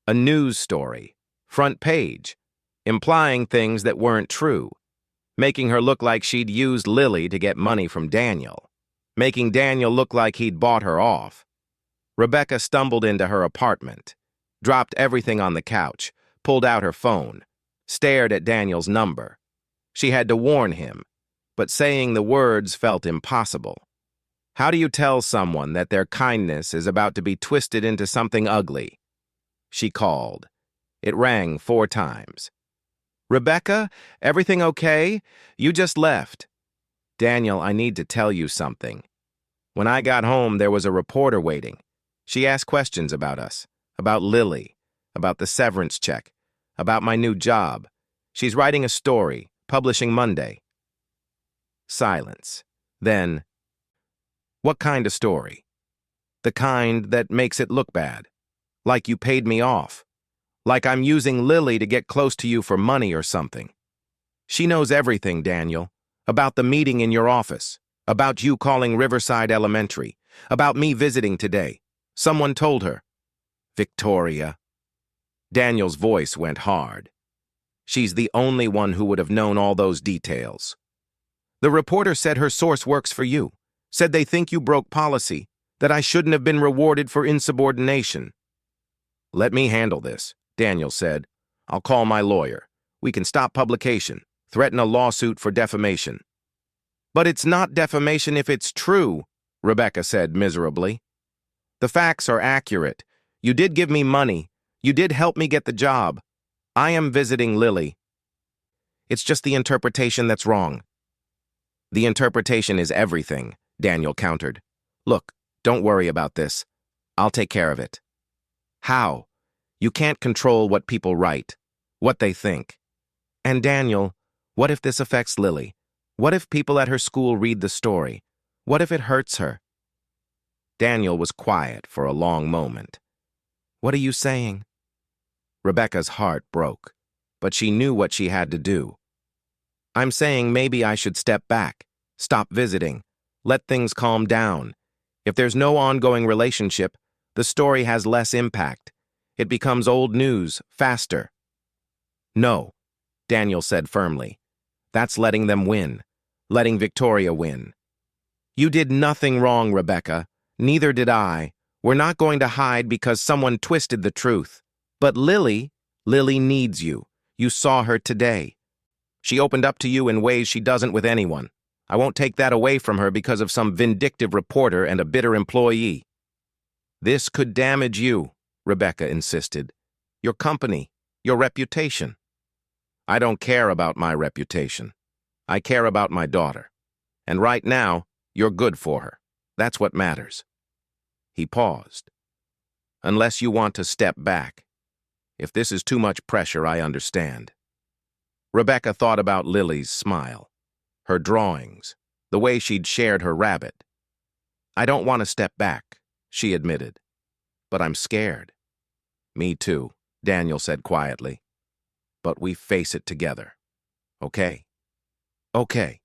A news story, front page, implying things that weren't true, making her look like she'd used Lily to get money from Daniel, making Daniel look like he'd bought her off. Rebecca stumbled into her apartment, dropped everything on the couch, pulled out her phone, stared at Daniel's number. She had to warn him, but saying the words felt impossible. How do you tell someone that their kindness is about to be twisted into something ugly? She called. It rang 4 times. Rebecca, everything okay? You just left. Daniel, I need to tell you something. When I got home, there was a reporter waiting. She asked questions about us, about Lily, about the severance check, about my new job. She's writing a story, publishing Monday. Silence. Then, what kind of story? The kind that makes it look bad. Like you paid me off. Like I'm using Lily to get close to you for money or something. She knows everything, Daniel. About the meeting in your office. About you calling Riverside Elementary. About me visiting today. Someone told her. Victoria. Daniel's voice went hard. She's the only one who would have known all those details. The reporter said her source works for you. Said they think you broke policy. That I shouldn't have been rewarded for insubordination. Let me handle this. Daniel said. "I'll call my lawyer. We can stop publication, threaten a lawsuit for defamation." "But it's not defamation if it's true," Rebecca said miserably. "The facts are accurate. You did give me money. You did help me get the job. I am visiting Lily. It's just the interpretation that's wrong." "The interpretation is everything," Daniel countered. "Look, don't worry about this. I'll take care of it." "How? You can't control what people write, what they think. And Daniel, what if this affects Lily? What if people at her school read the story? What if it hurts her?" Daniel was quiet for a long moment. "What are you saying?" Rebecca's heart broke, but she knew what she had to do. "I'm saying maybe I should step back, stop visiting, let things calm down. If there's no ongoing relationship, the story has less impact. It becomes old news faster." "No," Daniel said firmly. "That's letting them win, letting Victoria win." "You did nothing wrong, Rebecca. Neither did I. We're not going to hide because someone twisted the truth. But Lily needs you. You saw her today. She opened up to you in ways she doesn't with anyone. I won't take that away from her because of some vindictive reporter and a bitter employee." "This could damage you," Rebecca insisted. "Your company, your reputation." "I don't care about my reputation. I care about my daughter. And right now, you're good for her. That's what matters." He paused. "Unless you want to step back. If this is too much pressure, I understand." Rebecca thought about Lily's smile, her drawings, the way she'd shared her rabbit. "I don't want to step back," she admitted. "But I'm scared." "Me too," Daniel said quietly. "But we face it together. Okay?" "Okay."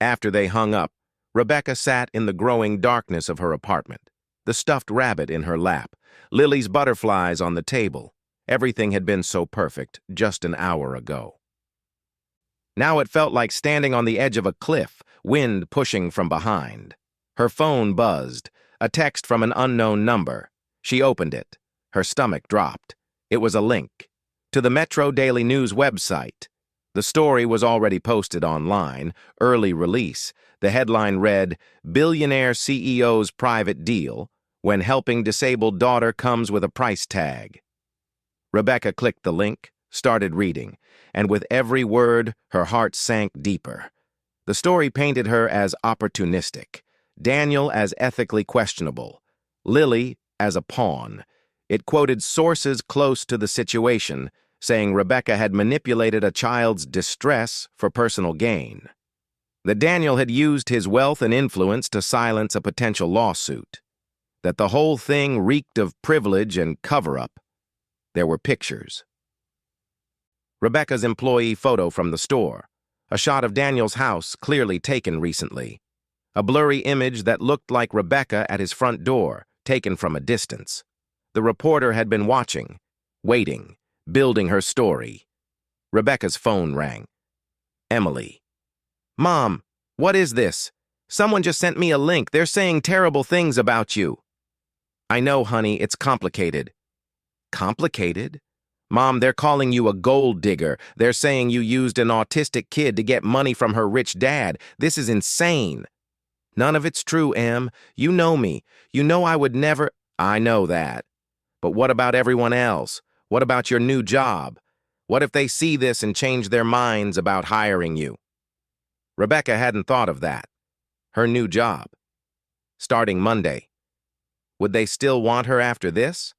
After they hung up, Rebecca sat in the growing darkness of her apartment, the stuffed rabbit in her lap, Lily's butterflies on the table. Everything had been so perfect just an hour ago. Now it felt like standing on the edge of a cliff, wind pushing from behind. Her phone buzzed, a text from an unknown number. She opened it. Her stomach dropped. It was a link to the Metro Daily News website. The story was already posted online, early release. The headline read, "Billionaire CEO's private deal, when helping disabled daughter comes with a price tag." Rebecca clicked the link, started reading, and with every word, her heart sank deeper. The story painted her as opportunistic, Daniel as ethically questionable, Lily as a pawn. It quoted sources close to the situation, saying Rebecca had manipulated a child's distress for personal gain. That Daniel had used his wealth and influence to silence a potential lawsuit. That the whole thing reeked of privilege and cover-up. There were pictures. Rebecca's employee photo from the store, a shot of Daniel's house clearly taken recently, a blurry image that looked like Rebecca at his front door, taken from a distance. The reporter had been watching, waiting, building her story. Rebecca's phone rang. Emily. "Mom, what is this? Someone just sent me a link. They're saying terrible things about you." "I know, honey, it's complicated." "Complicated? Mom, they're calling you a gold digger. They're saying you used an autistic kid to get money from her rich dad. This is insane." "None of it's true, Em. You know me. You know I would never—" "I know that. But what about everyone else? What about your new job? What if they see this and change their minds about hiring you?" Rebecca hadn't thought of that. Her new job. Starting Monday. Would they still want her after this?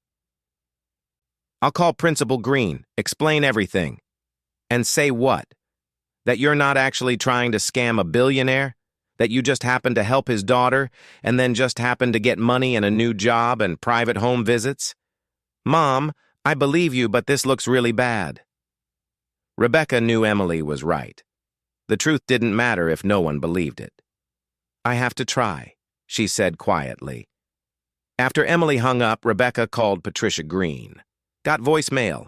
"I'll call Principal Green, explain everything." "And say what? That you're not actually trying to scam a billionaire? That you just happened to help his daughter, and then just happened to get money and a new job and private home visits?" "Mom, I believe you, but this looks really bad." Rebecca knew Emily was right. The truth didn't matter if no one believed it. "I have to try," she said quietly. After Emily hung up, Rebecca called Patricia Green. Got voicemail.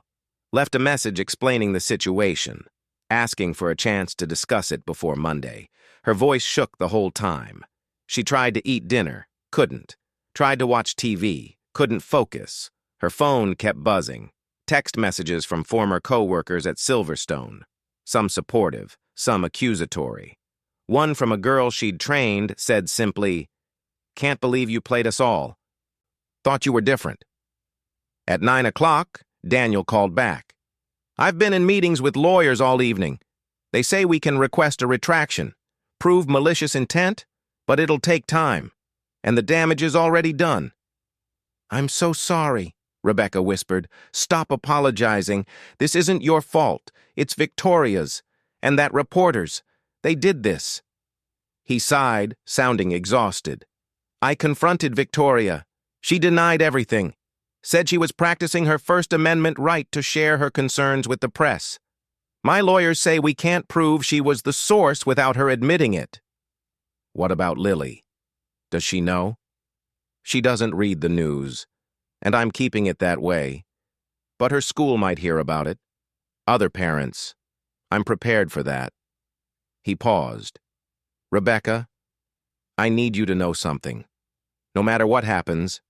Left a message explaining the situation, asking for a chance to discuss it before Monday. Her voice shook the whole time. She tried to eat dinner, couldn't. Tried to watch TV, couldn't focus. Her phone kept buzzing. Text messages from former co-workers at Silverstone, some supportive, some accusatory. One from a girl she'd trained said simply, "Can't believe you played us all. Thought you were different." At 9 o'clock, Daniel called back. "I've been in meetings with lawyers all evening. They say we can request a retraction, prove malicious intent, but it'll take time, and the damage is already done." "I'm so sorry," Rebecca whispered. "Stop apologizing. This isn't your fault. It's Victoria's, and that reporter's. They did this." He sighed, sounding exhausted. "I confronted Victoria. She denied everything. Said she was practicing her First Amendment right to share her concerns with the press. My lawyers say we can't prove she was the source without her admitting it." "What about Lily? Does she know?" "She doesn't read the news, and I'm keeping it that way. But her school might hear about it. Other parents. I'm prepared for that." He paused. "Rebecca, I need you to know something. No matter what happens,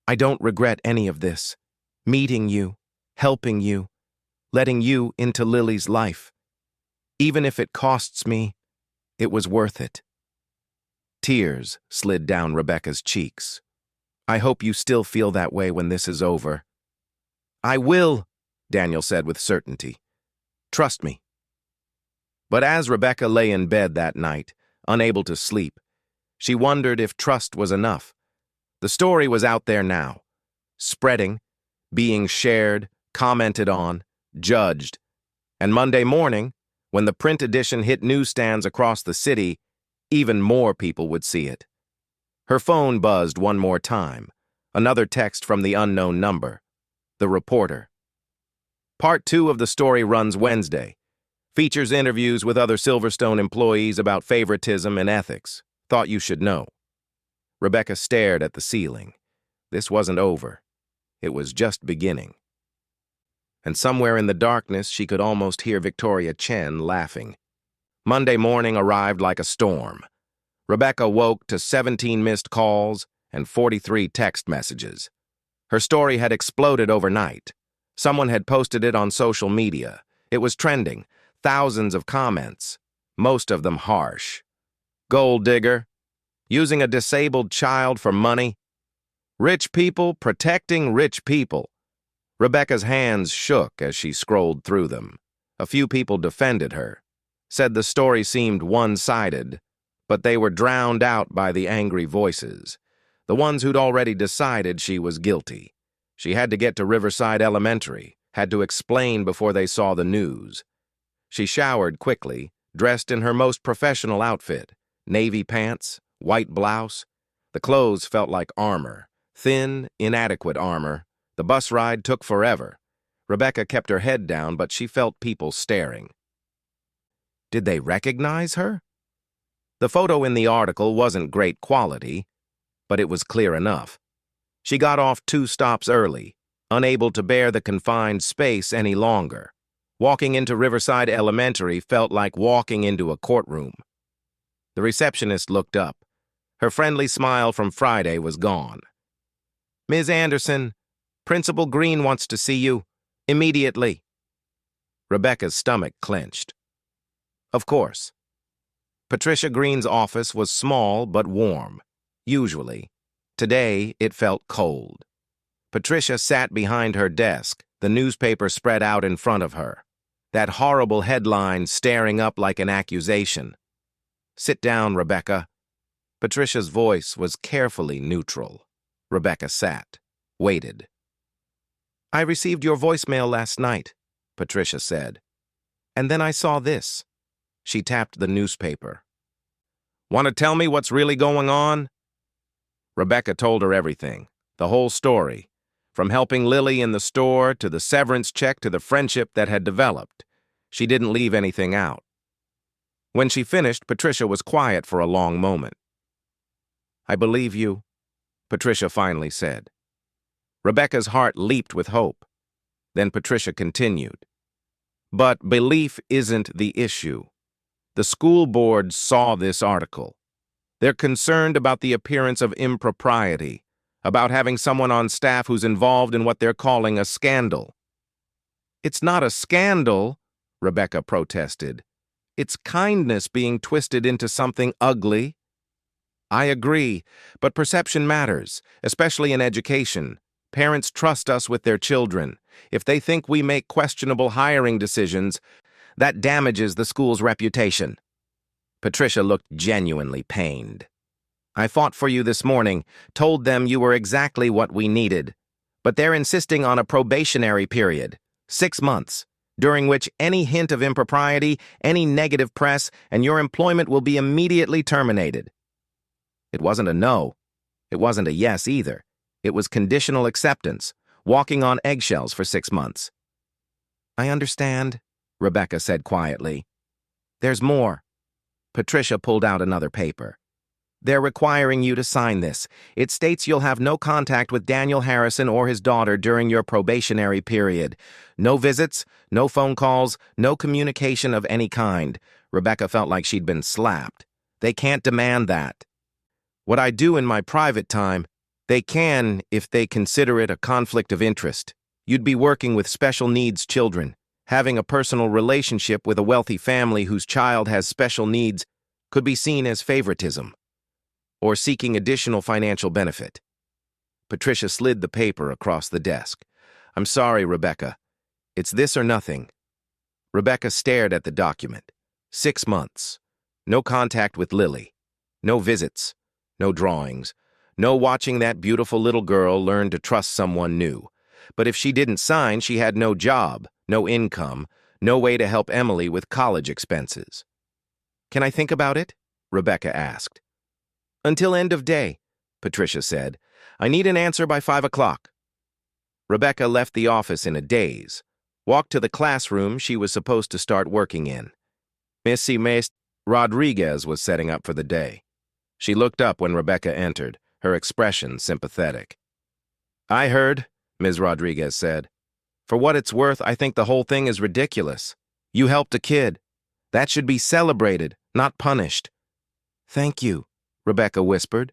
I don't regret any of this. Meeting you, helping you, letting you into Lily's life. Even if it costs me, it was worth it." Tears slid down Rebecca's cheeks. "I hope you still feel that way when this is over." "I will," Daniel said with certainty. "Trust me." But as Rebecca lay in bed that night, unable to sleep, she wondered if trust was enough. The story was out there now, spreading, being shared, commented on, judged. And Monday morning, when the print edition hit newsstands across the city, even more people would see it. Her phone buzzed one more time, another text from the unknown number, the reporter. Part 2 of the story runs Wednesday. Features interviews with other Silverstone employees about favoritism and ethics. Thought you should know. Rebecca stared at the ceiling. This wasn't over. It was just beginning. And somewhere in the darkness, she could almost hear Victoria Chen laughing. Monday morning arrived like a storm. Rebecca woke to 17 missed calls and 43 text messages. Her story had exploded overnight. Someone had posted it on social media. It was trending. Thousands of comments, most of them harsh. Gold digger, using a disabled child for money, rich people protecting rich people. Rebecca's hands shook as she scrolled through them. A few people defended her, said the story seemed one-sided, but they were drowned out by the angry voices, the ones who'd already decided she was guilty. She had to get to Riverside Elementary, had to explain before they saw the news. She showered quickly, dressed in her most professional outfit, navy pants, white blouse. The clothes felt like armor, thin, inadequate armor. The bus ride took forever. Rebecca kept her head down, but she felt people staring. Did they recognize her? The photo in the article wasn't great quality, but it was clear enough. She got off 2 stops early, unable to bear the confined space any longer. Walking into Riverside Elementary felt like walking into a courtroom. The receptionist looked up. Her friendly smile from Friday was gone. "Ms. Anderson, Principal Green wants to see you. Immediately." Rebecca's stomach clenched. Of course. Patricia Green's office was small but warm, usually. Today, it felt cold. Patricia sat behind her desk, the newspaper spread out in front of her. That horrible headline staring up like an accusation. "Sit down, Rebecca." Patricia's voice was carefully neutral. Rebecca sat, waited. "I received your voicemail last night," Patricia said. "And then I saw this." She tapped the newspaper. "Want to tell me what's really going on?" Rebecca told her everything, the whole story, from helping Lily in the store to the severance check to the friendship that had developed. She didn't leave anything out. When she finished, Patricia was quiet for a long moment. "I believe you," Patricia finally said. Rebecca's heart leaped with hope. Then Patricia continued. "But belief isn't the issue. The school board saw this article. They're concerned about the appearance of impropriety, about having someone on staff who's involved in what they're calling a scandal. It's not a scandal, Rebecca protested. It's kindness being twisted into something ugly. I agree, but perception matters, especially in education. Parents trust us with their children. If they think we make questionable hiring decisions, that damages the school's reputation. Patricia looked genuinely pained. I fought for you this morning, told them you were exactly what we needed. But they're insisting on a probationary period, 6 months, during which any hint of impropriety, any negative press, and your employment will be immediately terminated. It wasn't a no. It wasn't a yes either. It was conditional acceptance, walking on eggshells for 6 months. I understand, Rebecca said quietly. There's more. Patricia pulled out another paper. They're requiring you to sign this. It states you'll have no contact with Daniel Harrison or his daughter during your probationary period. No visits, no phone calls, no communication of any kind. Rebecca felt like she'd been slapped. They can't demand that. What I do in my private time, they can if they consider it a conflict of interest. You'd be working with special needs children. Having a personal relationship with a wealthy family whose child has special needs could be seen as favoritism, or seeking additional financial benefit. Patricia slid the paper across the desk. I'm sorry, Rebecca. It's this or nothing. Rebecca stared at the document. 6 months. No contact with Lily. No visits. No drawings. No watching that beautiful little girl learn to trust someone new. But if she didn't sign, she had no job, no income, no way to help Emily with college expenses. Can I think about it? Rebecca asked. Until end of day, Patricia said. I need an answer by 5 o'clock. Rebecca left the office in a daze, walked to the classroom she was supposed to start working in. Miss Rodriguez was setting up for the day. She looked up when Rebecca entered, her expression sympathetic. I heard, Ms. Rodriguez said. For what it's worth, I think the whole thing is ridiculous. You helped a kid. That should be celebrated, not punished. Thank you, Rebecca whispered.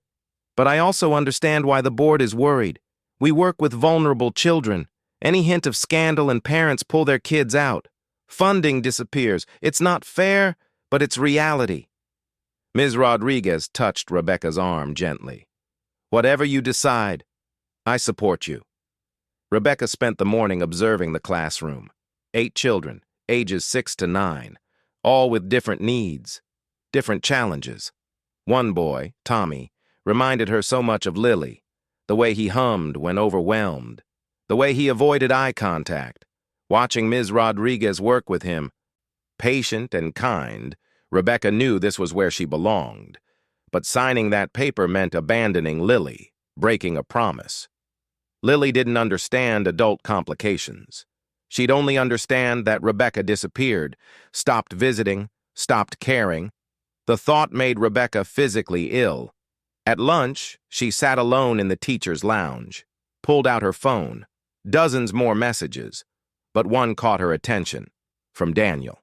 But I also understand why the board is worried. We work with vulnerable children. Any hint of scandal and parents pull their kids out. Funding disappears. It's not fair, but it's reality. Ms. Rodriguez touched Rebecca's arm gently. Whatever you decide, I support you. Rebecca spent the morning observing the classroom. 8 children, ages 6 to 9, all with different needs, different challenges. One boy, Tommy, reminded her so much of Lily, the way he hummed when overwhelmed, the way he avoided eye contact. Watching Ms. Rodriguez work with him, patient and kind, Rebecca knew this was where she belonged. But signing that paper meant abandoning Lily, breaking a promise. Lily didn't understand adult complications. She'd only understand that Rebecca disappeared, stopped visiting, stopped caring. The thought made Rebecca physically ill. At lunch, she sat alone in the teacher's lounge, pulled out her phone, dozens more messages, but one caught her attention, from Daniel.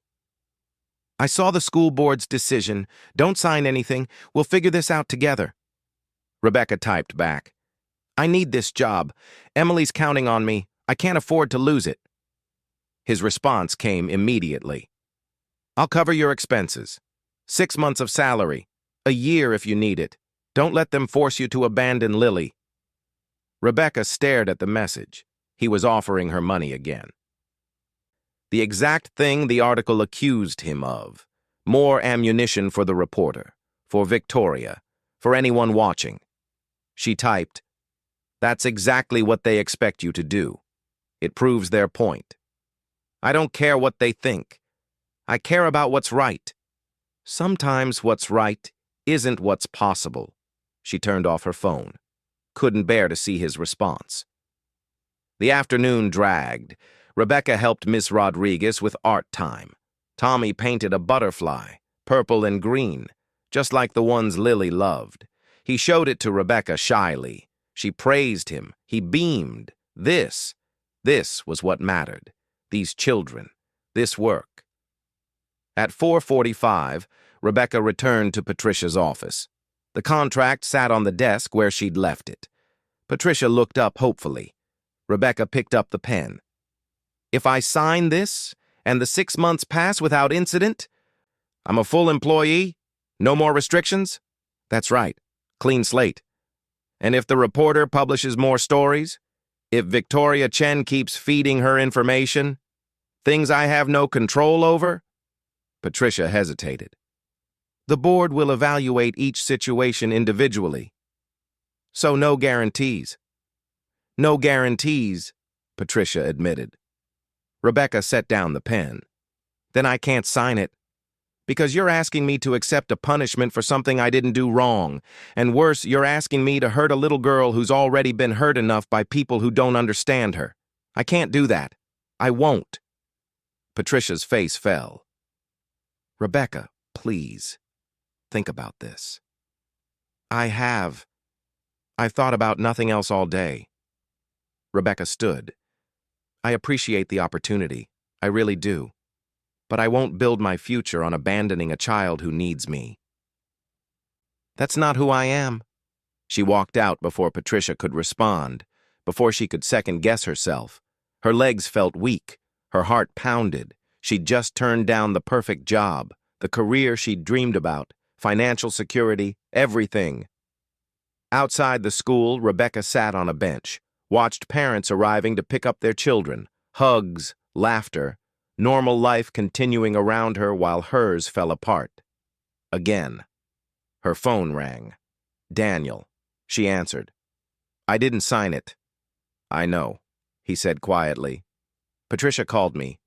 I saw the school board's decision. Don't sign anything. We'll figure this out together. Rebecca typed back. I need this job. Emily's counting on me. I can't afford to lose it. His response came immediately. I'll cover your expenses. 6 months of salary. A year if you need it. Don't let them force you to abandon Lily. Rebecca stared at the message. He was offering her money again. The exact thing the article accused him of. More ammunition for the reporter, for Victoria, for anyone watching. She typed, That's exactly what they expect you to do. It proves their point. I don't care what they think. I care about what's right. Sometimes what's right isn't what's possible. She turned off her phone. Couldn't bear to see his response. The afternoon dragged. Rebecca helped Miss Rodriguez with art time. Tommy painted a butterfly, purple and green, just like the ones Lily loved. He showed it to Rebecca shyly. She praised him. He beamed. This was what mattered. These children. This work. At 4:45, Rebecca returned to Patricia's office. The contract sat on the desk where she'd left it. Patricia looked up hopefully. Rebecca picked up the pen. If I sign this and the 6 months pass without incident, I'm a full employee? No more restrictions? That's right. Clean slate. And if the reporter publishes more stories, if Victoria Chen keeps feeding her information, things I have no control over? Patricia hesitated. The board will evaluate each situation individually. So no guarantees. No guarantees, Patricia admitted. Rebecca set down the pen. Then I can't sign it. Because you're asking me to accept a punishment for something I didn't do wrong. And worse, you're asking me to hurt a little girl who's already been hurt enough by people who don't understand her. I can't do that. I won't. Patricia's face fell. Rebecca, please, think about this. I've thought about nothing else all day. Rebecca stood. I appreciate the opportunity. I really do. But I won't build my future on abandoning a child who needs me. That's not who I am. She walked out before Patricia could respond, before she could second-guess herself. Her legs felt weak. Her heart pounded. She'd just turned down the perfect job, the career she'd dreamed about, financial security, everything. Outside the school, Rebecca sat on a bench, watched parents arriving to pick up their children, hugs, laughter, normal life continuing around her while hers fell apart. Again. Her phone rang. Daniel. She answered. I didn't sign it. I know, he said quietly. Patricia called me.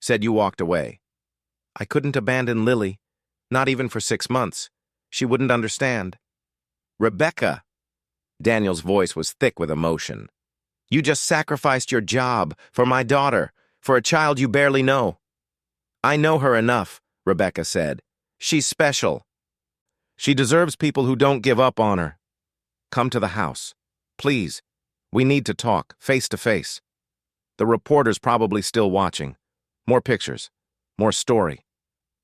Said you walked away. I couldn't abandon Lily, not even for 6 months. She wouldn't understand. Rebecca. Daniel's voice was thick with emotion. You just sacrificed your job for my daughter, for a child you barely know. I know her enough, Rebecca said. She's special. She deserves people who don't give up on her. Come to the house. Please. We need to talk, face to face. The reporter's probably still watching. More pictures. More story.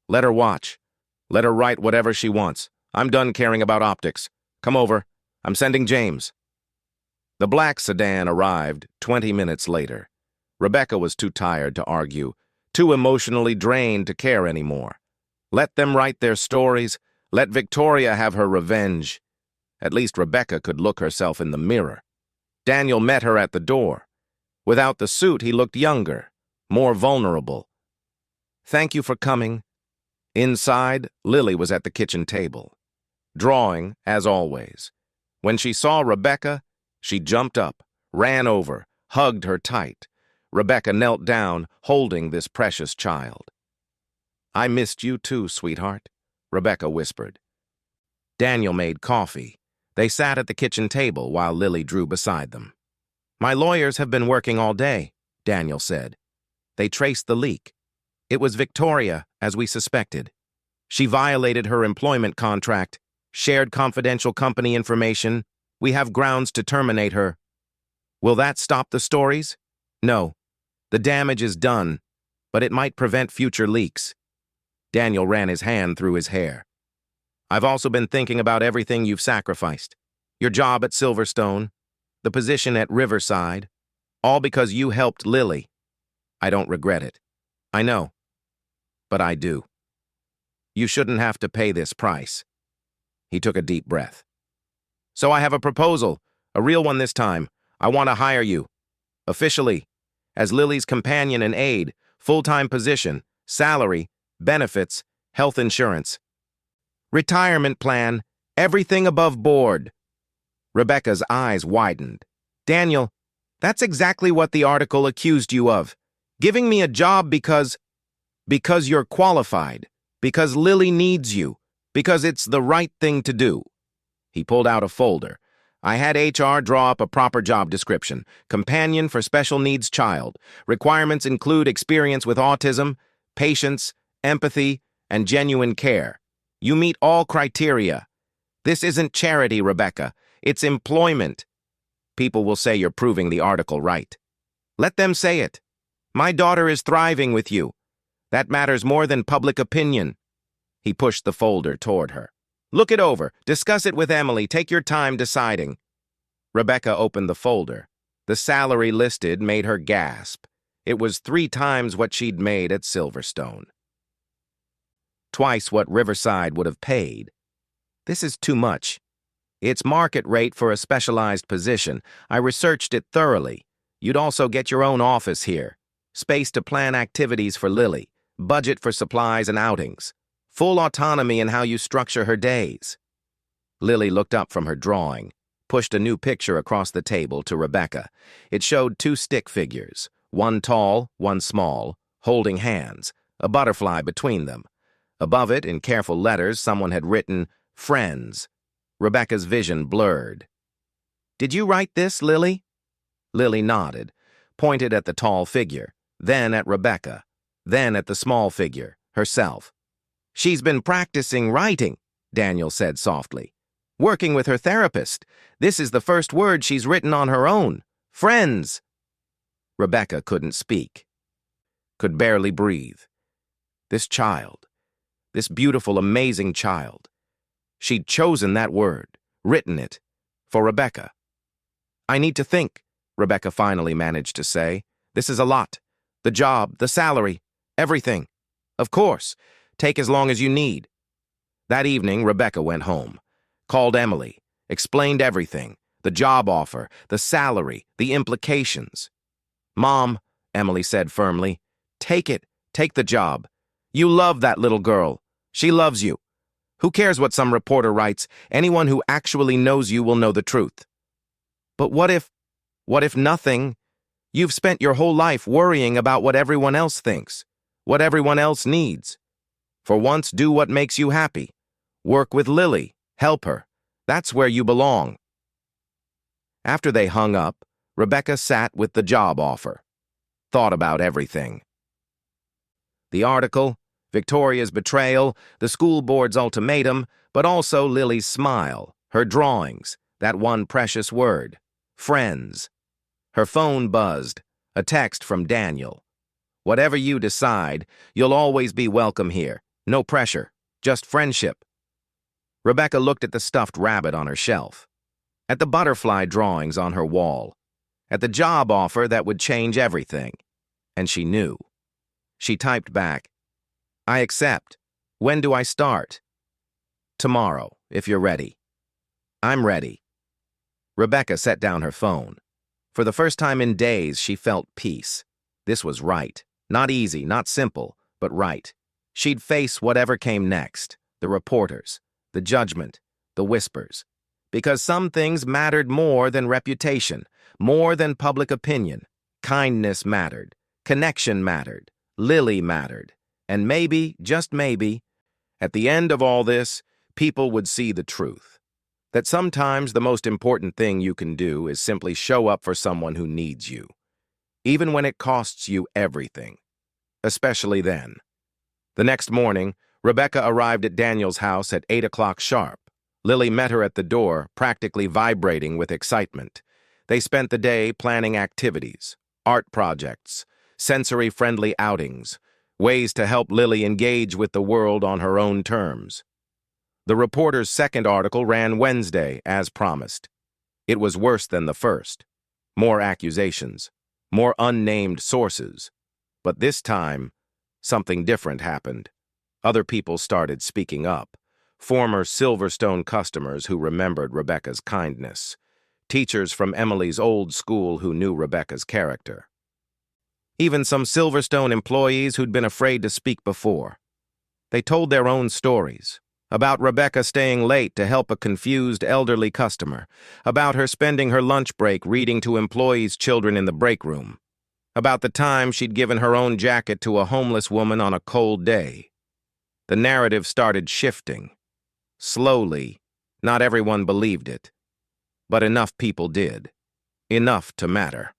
Let her watch. Let her write whatever she wants. I'm done caring about optics. Come over. I'm sending James. The black sedan arrived 20 minutes later. Rebecca was too tired to argue, too emotionally drained to care anymore. Let them write their stories. Let Victoria have her revenge. At least Rebecca could look herself in the mirror. Daniel met her at the door. Without the suit, he looked younger, more vulnerable. Thank you for coming. Inside, Lily was at the kitchen table, drawing, as always. When she saw Rebecca, she jumped up, ran over, hugged her tight. Rebecca knelt down, holding this precious child. I missed you too, sweetheart, Rebecca whispered. Daniel made coffee. They sat at the kitchen table while Lily drew beside them. My lawyers have been working all day, Daniel said. They traced the leak. It was Victoria, as we suspected. She violated her employment contract, shared confidential company information. We have grounds to terminate her. Will that stop the stories? No. The damage is done, but it might prevent future leaks. Daniel ran his hand through his hair. I've also been thinking about everything you've sacrificed. Your job at Silverstone, the position at Riverside, all because you helped Lily. I don't regret it. I know. But I do. You shouldn't have to pay this price. He took a deep breath. So I have a proposal, a real one this time. I want to hire you. Officially. As Lily's companion and aide, full-time position, salary, benefits, health insurance. Retirement plan, everything above board. Rebecca's eyes widened. Daniel, that's exactly what the article accused you of. Giving me a job because you're qualified, because Lily needs you, because it's the right thing to do. He pulled out a folder. I had HR draw up a proper job description. Companion for special needs child. Requirements include experience with autism, patience, empathy, and genuine care. You meet all criteria. This isn't charity, Rebecca. It's employment. People will say you're proving the article right. Let them say it. My daughter is thriving with you. That matters more than public opinion. He pushed the folder toward her. Look it over. Discuss it with Emily. Take your time deciding. Rebecca opened the folder. The salary listed made her gasp. It was 3 times what she'd made at Silverstone. Twice what Riverside would have paid. This is too much. It's market rate for a specialized position. I researched it thoroughly. You'd also get your own office here. Space to plan activities for Lily. Budget for supplies and outings. Full autonomy in how you structure her days. Lily looked up from her drawing, pushed a new picture across the table to Rebecca. It showed 2 stick figures, one tall, one small, holding hands, a butterfly between them. Above it, in careful letters, someone had written, "Friends." Rebecca's vision blurred. "Did you write this, Lily?" Lily nodded, pointed at the tall figure, then at Rebecca, then at the small figure, herself. "She's been practicing writing," Daniel said softly. "Working with her therapist. This is the first word she's written on her own. Friends." Rebecca couldn't speak, could barely breathe. This child, this beautiful, amazing child. She'd chosen that word, written it, for Rebecca. "I need to think," Rebecca finally managed to say. "This is a lot. The job, the salary, everything. Of course, take as long as you need." That evening, Rebecca went home, called Emily, explained everything, the job offer, the salary, the implications. "Mom," Emily said firmly, "take it. Take the job. You love that little girl. She loves you. Who cares what some reporter writes? Anyone who actually knows you will know the truth." "But what if nothing? You've spent your whole life worrying about what everyone else thinks, what everyone else needs. For once, do what makes you happy. Work with Lily. Help her. That's where you belong." After they hung up, Rebecca sat with the job offer, thought about everything. The article, Victoria's betrayal, the school board's ultimatum, but also Lily's smile, her drawings, that one precious word, friends. Her phone buzzed, a text from Daniel. "Whatever you decide, you'll always be welcome here. No pressure, just friendship." Rebecca looked at the stuffed rabbit on her shelf, at the butterfly drawings on her wall, at the job offer that would change everything, and she knew. She typed back, "I accept. When do I start?" "Tomorrow, if you're ready." "I'm ready." Rebecca set down her phone. For the first time in days, she felt peace. This was right. Not easy, not simple, but right. She'd face whatever came next, the reporters, the judgment, the whispers. Because some things mattered more than reputation, more than public opinion. Kindness mattered. Connection mattered. Lily mattered. And maybe, just maybe, at the end of all this, people would see the truth. That sometimes the most important thing you can do is simply show up for someone who needs you, even when it costs you everything, especially then. The next morning, Rebecca arrived at Daniel's house at 8 o'clock sharp. Lily met her at the door, practically vibrating with excitement. They spent the day planning activities, art projects, sensory-friendly outings, ways to help Lily engage with the world on her own terms. The reporter's second article ran Wednesday, as promised. It was worse than the first. More accusations, more unnamed sources. But this time, something different happened. Other people started speaking up. Former Silverstone customers who remembered Rebecca's kindness. Teachers from Emily's old school who knew Rebecca's character. Even some Silverstone employees who'd been afraid to speak before. They told their own stories. About Rebecca staying late to help a confused elderly customer. About her spending her lunch break reading to employees' children in the break room. About the time she'd given her own jacket to a homeless woman on a cold day. The narrative started shifting. Slowly, not everyone believed it. But enough people did. Enough to matter.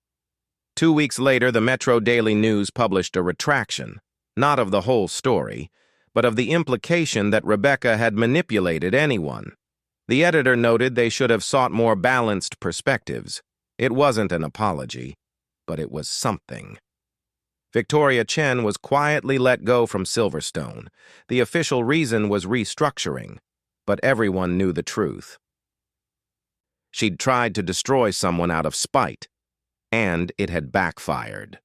2 weeks later, the Metro Daily News published a retraction, not of the whole story, but of the implication that Rebecca had manipulated anyone. The editor noted they should have sought more balanced perspectives. It wasn't an apology, but it was something. Victoria Chen was quietly let go from Silverstone. The official reason was restructuring, but everyone knew the truth. She'd tried to destroy someone out of spite, and it had backfired.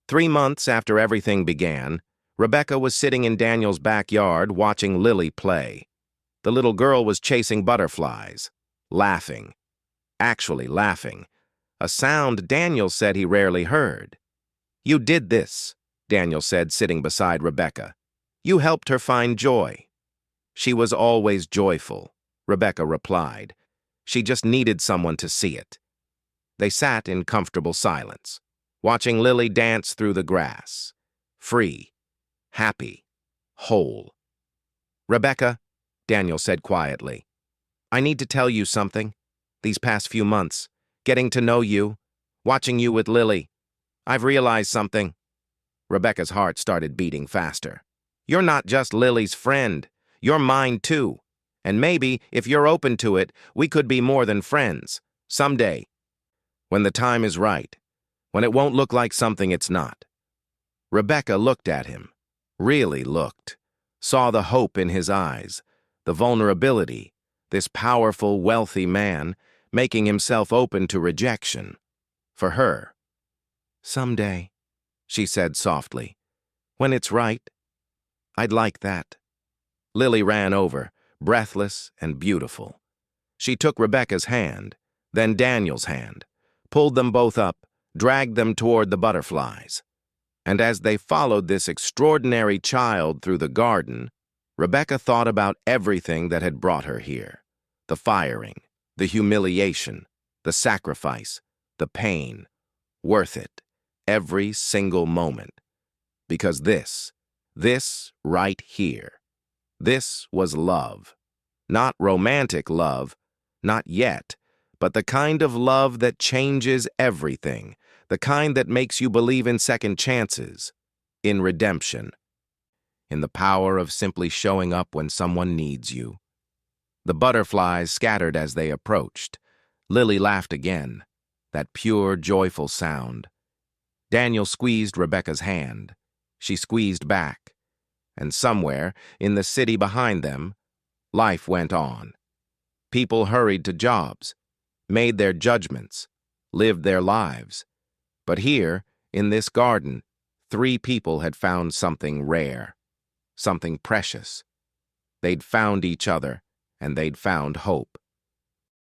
3 months after everything began, Rebecca was sitting in Daniel's backyard watching Lily play. The little girl was chasing butterflies, laughing, actually laughing, a sound Daniel said he rarely heard. "You did this," Daniel said, sitting beside Rebecca. "You helped her find joy." "She was always joyful," Rebecca replied. "She just needed someone to see it." They sat in comfortable silence, watching Lily dance through the grass. Free, happy, whole. "Rebecca," Daniel said quietly, "I need to tell you something. These past few months, getting to know you, watching you with Lily, I've realized something." Rebecca's heart started beating faster. "You're not just Lily's friend. You're mine too. And maybe, if you're open to it, we could be more than friends. Someday. When the time is right. When it won't look like something it's not." Rebecca looked at him. Really looked. Saw the hope in his eyes, the vulnerability, this powerful, wealthy man making himself open to rejection. For her. "Someday," she said softly. "When it's right. I'd like that." Lily ran over, breathless and beautiful. She took Rebecca's hand, then Daniel's hand, pulled them both up, dragged them toward the butterflies. And as they followed this extraordinary child through the garden, Rebecca thought about everything that had brought her here. The firing, the humiliation, the sacrifice, the pain. Worth it. Every single moment. Because this right here, this was love. Not romantic love, not yet, but the kind of love that changes everything, the kind that makes you believe in second chances, in redemption, in the power of simply showing up when someone needs you. The butterflies scattered as they approached. Lily laughed again, that pure, joyful sound. Daniel squeezed Rebecca's hand. She squeezed back. And somewhere, in the city behind them, life went on. People hurried to jobs, made their judgments, lived their lives. But here, in this garden, 3 people had found something rare, something precious. They'd found each other, and they'd found hope.